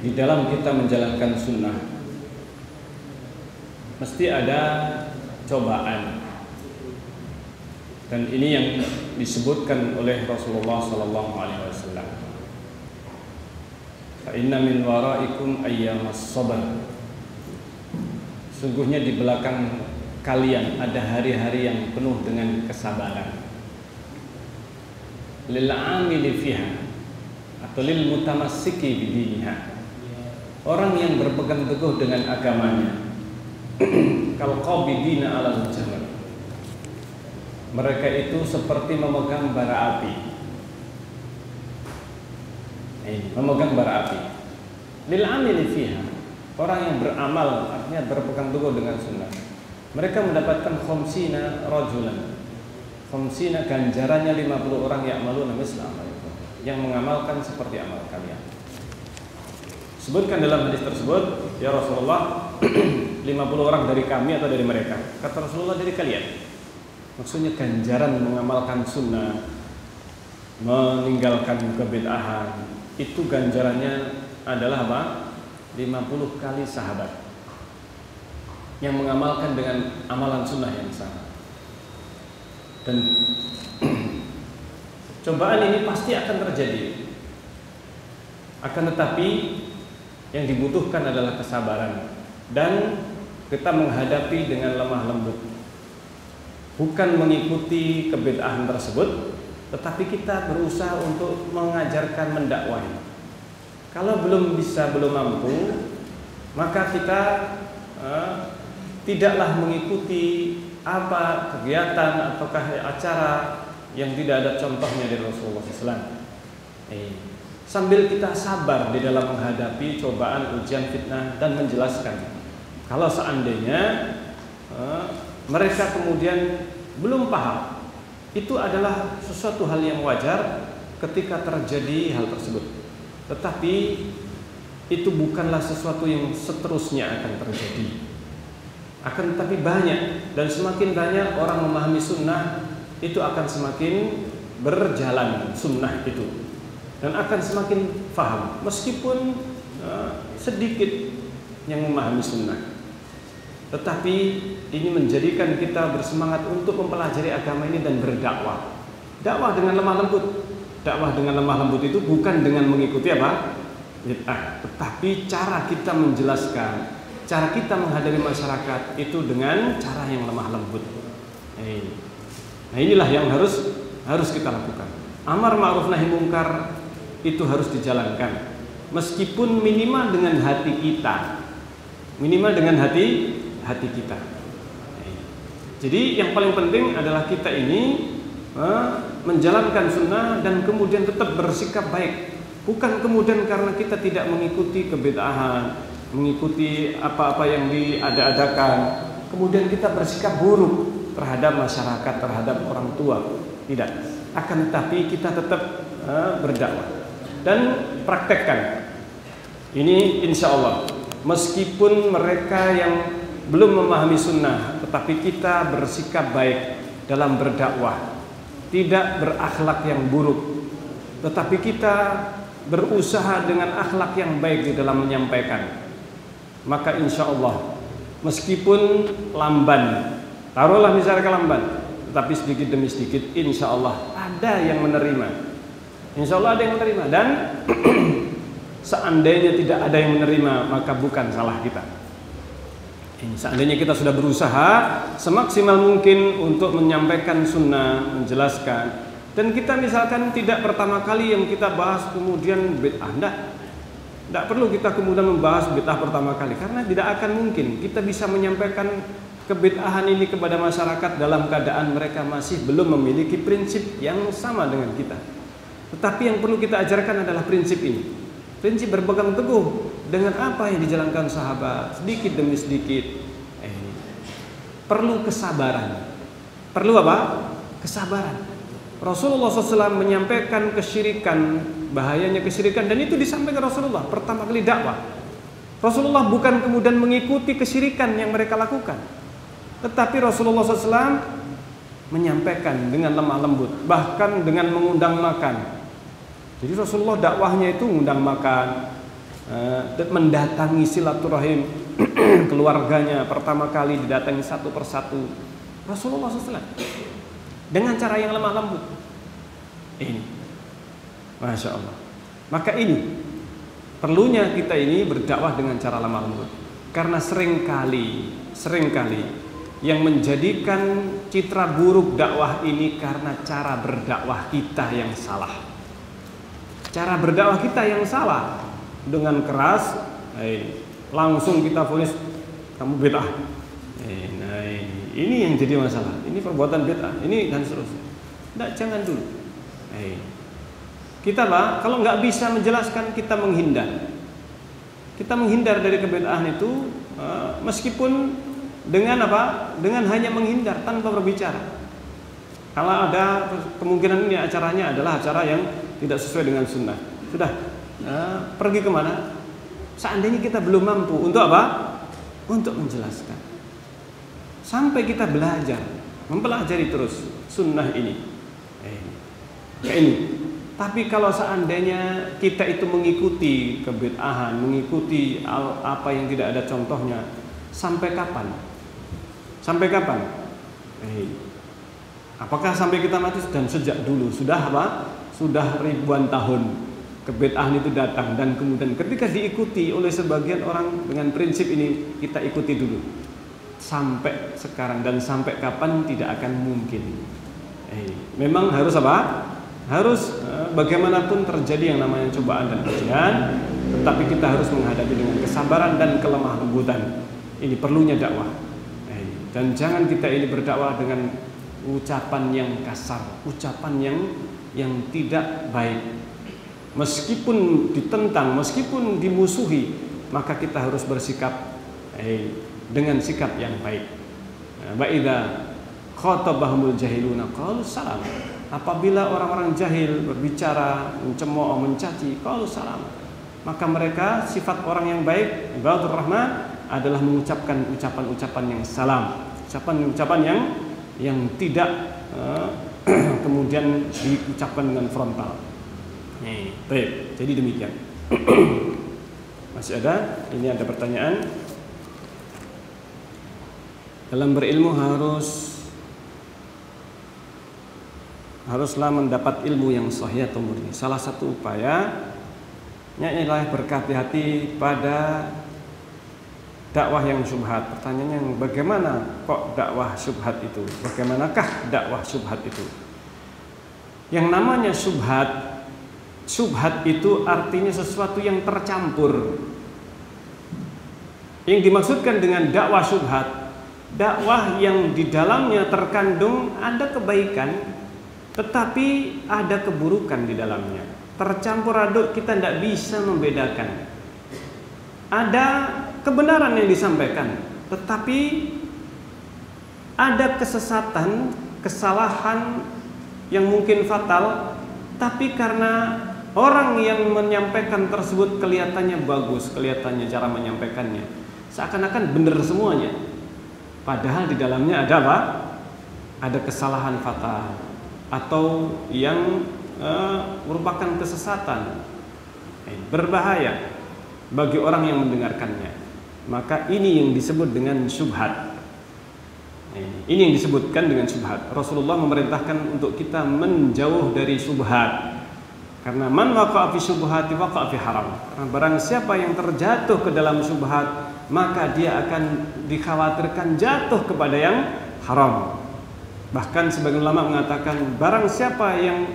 Di dalam kita menjalankan sunnah mesti ada cobaan, dan ini yang disebutkan oleh Rasulullah Sallallahu Alaihi Wasallam. Fa inna min waraikum ayyamas sabar, sungguhnya di belakang kalian ada hari-hari yang penuh dengan kesabaran. Lil amili fiha, atau lil mutamassiki bidiniha, orang yang berpegang teguh dengan agamanya. Kal qabidina ala jamr, mereka itu seperti memegang bara api. Memegang bara api. Lil amili fiha, orang yang beramal, artinya berpegang teguh dengan sunnah, mereka mendapatkan khamsina rajulan, khamsina, ganjarannya 50 orang ya'maluna misla amalikum, yang mengamalkan seperti amal kalian. Sebutkan dalam hadis tersebut, ya Rasulullah, 50 orang dari kami atau dari mereka? Kata Rasulullah, dari kalian. Maksudnya ganjaran mengamalkan sunnah, meninggalkan kebid'ahan, itu ganjarannya adalah apa? 50 kali sahabat yang mengamalkan dengan amalan sunnah yang sama. Dan cobaan ini pasti akan terjadi. Akan tetapi yang dibutuhkan adalah kesabaran dan kita menghadapi dengan lemah lembut. bukan mengikuti kebid'ahan tersebut, tetapi kita berusaha untuk mengajarkan, mendakwahi. Kalau belum mampu, maka kita tidaklah mengikuti apa kegiatan ataukah acara yang tidak ada contohnya dari Rasulullah SAW. Sambil kita sabar di dalam menghadapi cobaan, ujian, fitnah, dan menjelaskan. Kalau seandainya mereka kemudian belum paham, itu adalah sesuatu hal yang wajar ketika terjadi hal tersebut. Tetapi itu bukanlah sesuatu yang seterusnya akan terjadi. Akan tetapi banyak, dan semakin banyak orang memahami sunnah, itu akan semakin berjalan sunnah itu, dan akan semakin faham, meskipun sedikit yang memahami sunnah. Tetapi ini menjadikan kita bersemangat untuk mempelajari agama ini dan berdakwah. Dakwah dengan lemah lembut. Dakwah dengan lemah lembut itu bukan dengan mengikuti apa? Bid'ah, tetapi cara kita menjelaskan, cara kita menghadapi masyarakat itu dengan cara yang lemah lembut. Nah, inilah yang harus kita lakukan. Amar ma'ruf nahi mungkar itu harus dijalankan, meskipun minimal dengan hati kita. Minimal dengan hati kita. Jadi yang paling penting adalah kita ini menjalankan sunnah dan kemudian tetap bersikap baik. Bukan kemudian karena kita tidak mengikuti kebid'ahan, mengikuti apa-apa yang diada-adakan, kemudian kita bersikap buruk terhadap masyarakat, terhadap orang tua. Tidak. Akan tetapi kita tetap berdakwah dan praktekkan. Ini insya Allah, meskipun mereka yang belum memahami sunnah, tetapi kita bersikap baik dalam berdakwah, tidak berakhlak yang buruk, tetapi kita berusaha dengan akhlak yang baik di dalam menyampaikan, maka insya Allah meskipun lamban, taruhlah misalnya lamban, tetapi sedikit demi sedikit insya Allah ada yang menerima. Insya Allah ada yang menerima, dan seandainya tidak ada yang menerima, maka bukan salah kita. Seandainya kita sudah berusaha semaksimal mungkin untuk menyampaikan sunnah, menjelaskan, dan kita misalkan tidak pertama kali yang kita bahas kemudian bid'ah, tidak perlu kita kemudian membahas bid'ah pertama kali, karena tidak akan mungkin kita bisa menyampaikan kebid'ahan ini kepada masyarakat dalam keadaan mereka masih belum memiliki prinsip yang sama dengan kita. Tetapi yang perlu kita ajarkan adalah prinsip ini, prinsip berpegang teguh dengan apa yang dijalankan sahabat, sedikit demi sedikit. Perlu kesabaran. Perlu apa? Kesabaran. Rasulullah SAW menyampaikan kesyirikan, bahayanya kesyirikan, dan itu disampaikan Rasulullah pertama kali dakwah. Rasulullah bukan kemudian mengikuti kesyirikan yang mereka lakukan, tetapi Rasulullah SAW menyampaikan dengan lemah lembut, bahkan dengan mengundang makan. Jadi Rasulullah dakwahnya itu mengundang makan, mendatangi silaturahim keluarganya, pertama kali didatangi satu persatu Rasulullah SAW dengan cara yang lemah lembut. Ini, Masya Allah. Maka ini perlunya kita ini berdakwah dengan cara lemah lembut, karena seringkali yang menjadikan citra buruk dakwah ini karena cara berdakwah kita yang salah. Cara berdakwah kita yang salah, dengan keras, langsung kita vonis kamu bid'ah. Nah, ini yang jadi masalah. Ini perbuatan bid'ah, ini dan seterusnya. Tidak, jangan dulu. Kita kalau nggak bisa menjelaskan, kita menghindar. Kita menghindar dari kebid'ahan itu, meskipun dengan apa? Dengan hanya menghindar tanpa berbicara. Kalau ada kemungkinan ini acaranya adalah acara yang tidak sesuai dengan sunnah, sudah pergi kemana? Seandainya kita belum mampu untuk apa? Untuk menjelaskan, sampai kita belajar, mempelajari terus sunnah ini. Ini. Tapi kalau seandainya kita itu mengikuti kebid'ahan, mengikuti apa yang tidak ada contohnya, sampai kapan? Sampai kapan? Apakah sampai kita mati? Dan sejak dulu sudah apa? Sudah ribuan tahun kebid'ahan itu datang, dan kemudian ketika diikuti oleh sebagian orang dengan prinsip ini, kita ikuti dulu. sampai sekarang dan sampai kapan tidak akan mungkin. Memang harus apa? Harus bagaimanapun terjadi yang namanya cobaan dan ujian, tetapi kita harus menghadapi dengan kesabaran dan kelemah lembutan. Ini perlunya dakwah. Dan jangan kita ini berdakwah dengan ucapan yang kasar, ucapan yang tidak baik. Meskipun ditentang, meskipun dimusuhi, maka kita harus bersikap dengan sikap yang baik. Wa idza khatabahumul jahiluna qalu salam. Apabila orang-orang jahil berbicara, mencemooh, mencaci, qalu salam. Maka mereka sifat orang yang baik, ibadur rahman, adalah mengucapkan ucapan-ucapan yang salam, ucapan-ucapan yang tidak kemudian diucapkan dengan frontal. Baik, jadi demikian. Masih ada? Ini ada pertanyaan. Dalam berilmu haruslah mendapat ilmu yang sahih atau murni. Salah satu upayanya ialah berhati-hati pada dakwah yang syubhat. Pertanyaannya, bagaimana kok dakwah syubhat itu? Bagaimanakah dakwah syubhat itu? Yang namanya syubhat itu artinya sesuatu yang tercampur. Yang dimaksudkan dengan dakwah syubhat, dakwah yang di dalamnya terkandung ada kebaikan, tetapi ada keburukan di dalamnya. Tercampur aduk, kita tidak bisa membedakan. Ada kebenaran yang disampaikan, tetapi ada kesesatan, kesalahan yang mungkin fatal, tapi karena orang yang menyampaikan tersebut kelihatannya bagus, kelihatannya cara menyampaikannya seakan-akan benar semuanya, padahal di dalamnya ada apa? Ada kesalahan fatal atau yang merupakan kesesatan, berbahaya bagi orang yang mendengarkannya. Maka ini yang disebut dengan syubhat. Ini yang disebutkan dengan syubhat. Rasulullah memerintahkan untuk kita menjauh dari syubhat. Karena man waqa'a fi syubhati waqa'a fi haram. Karena barang siapa yang terjatuh ke dalam syubhat, maka dia akan dikhawatirkan jatuh kepada yang haram. Bahkan sebagian ulama mengatakan barang siapa yang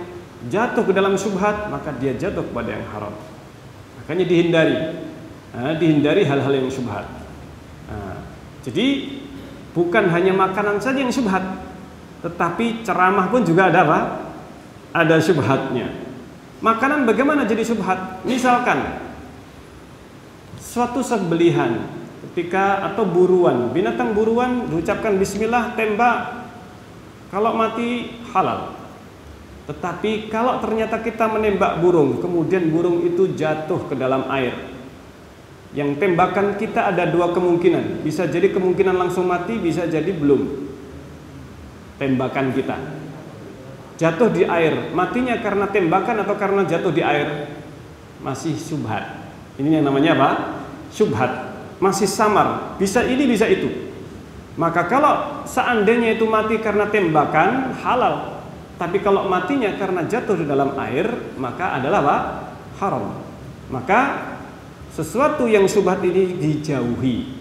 jatuh ke dalam syubhat, maka dia jatuh kepada yang haram. Makanya dihindari hal-hal yang syubhat. Jadi bukan hanya makanan saja yang syubhat, tetapi ceramah pun juga ada apa? Ada syubhatnya. Makanan bagaimana jadi syubhat? Misalkan suatu sembelihan ketika atau buruan, binatang buruan diucapkan bismillah, tembak, kalau mati halal. Tetapi kalau ternyata kita menembak burung, kemudian burung itu jatuh ke dalam air, yang tembakan kita ada dua kemungkinan. Bisa jadi kemungkinan langsung mati, bisa jadi belum. Tembakan kita jatuh di air, matinya karena tembakan atau karena jatuh di air, masih syubhat. Ini yang namanya apa? Syubhat. Masih samar, bisa ini bisa itu. Maka kalau seandainya itu mati karena tembakan, halal. Tapi kalau matinya karena jatuh di dalam air, maka adalah apa? Haram. Maka sesuatu yang syubhat ini dijauhi.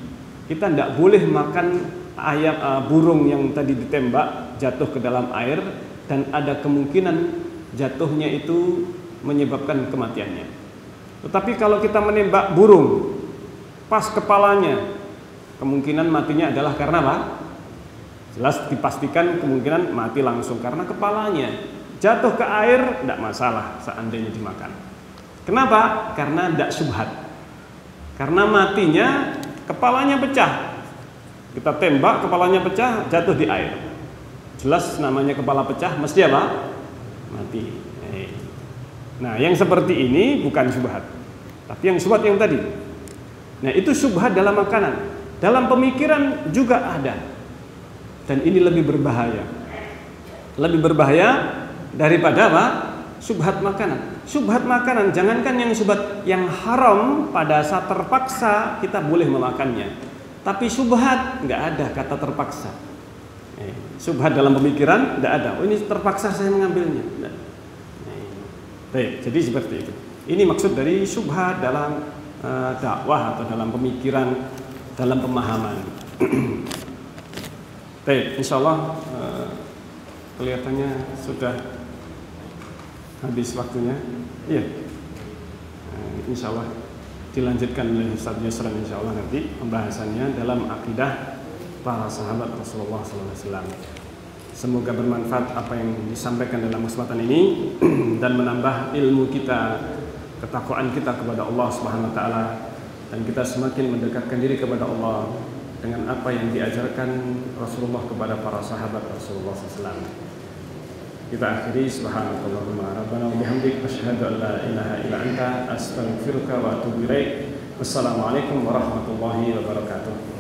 Kita tidak boleh makan burung yang tadi ditembak jatuh ke dalam air dan ada kemungkinan jatuhnya itu menyebabkan kematiannya. Tetapi kalau kita menembak burung pas kepalanya, kemungkinan matinya adalah karena apa? Jelas dipastikan kemungkinan mati langsung karena kepalanya. Jatuh ke air tidak masalah seandainya dimakan. Kenapa? Karena tidak syubhat. Karena matinya kepalanya pecah. Kita tembak, kepalanya pecah, jatuh di air. Jelas namanya kepala pecah, mesti apa? Mati. Nah, yang seperti ini bukan syubhat. Tapi yang syubhat yang tadi. Nah, itu syubhat dalam makanan. Dalam pemikiran juga ada. Dan ini lebih berbahaya. Lebih berbahaya daripada apa? Syubhat makanan. Syubhat makanan, jangankan yang syubhat yang haram pada saat terpaksa kita boleh memakannya. Tapi syubhat nggak ada kata terpaksa. Syubhat dalam pemikiran tidak ada. Oh, ini terpaksa saya mengambilnya. Baik, jadi seperti itu. Ini maksud dari syubhat dalam dakwah atau dalam pemikiran, dalam pemahaman. Baik, insyaallah kelihatannya sudah habis waktunya. Iya. Insyaallah dilanjutkan oleh Ustaz Yusran insyaallah nanti pembahasannya dalam akidah para sahabat Rasulullah SAW. Semoga bermanfaat apa yang disampaikan dalam kesempatan ini dan menambah ilmu kita, ketakwaan kita kepada Allah Subhanahu wa taala, dan kita semakin mendekatkan diri kepada Allah dengan apa yang diajarkan Rasulullah kepada para sahabat Rasulullah SAW. Kita akhiri subhanakallahumma rabbana wa bihamdik asyhadu an la ilaha illa anta astaghfiruka wa atubu ilaik. Wassalamualaikum warahmatullahi wabarakatuh.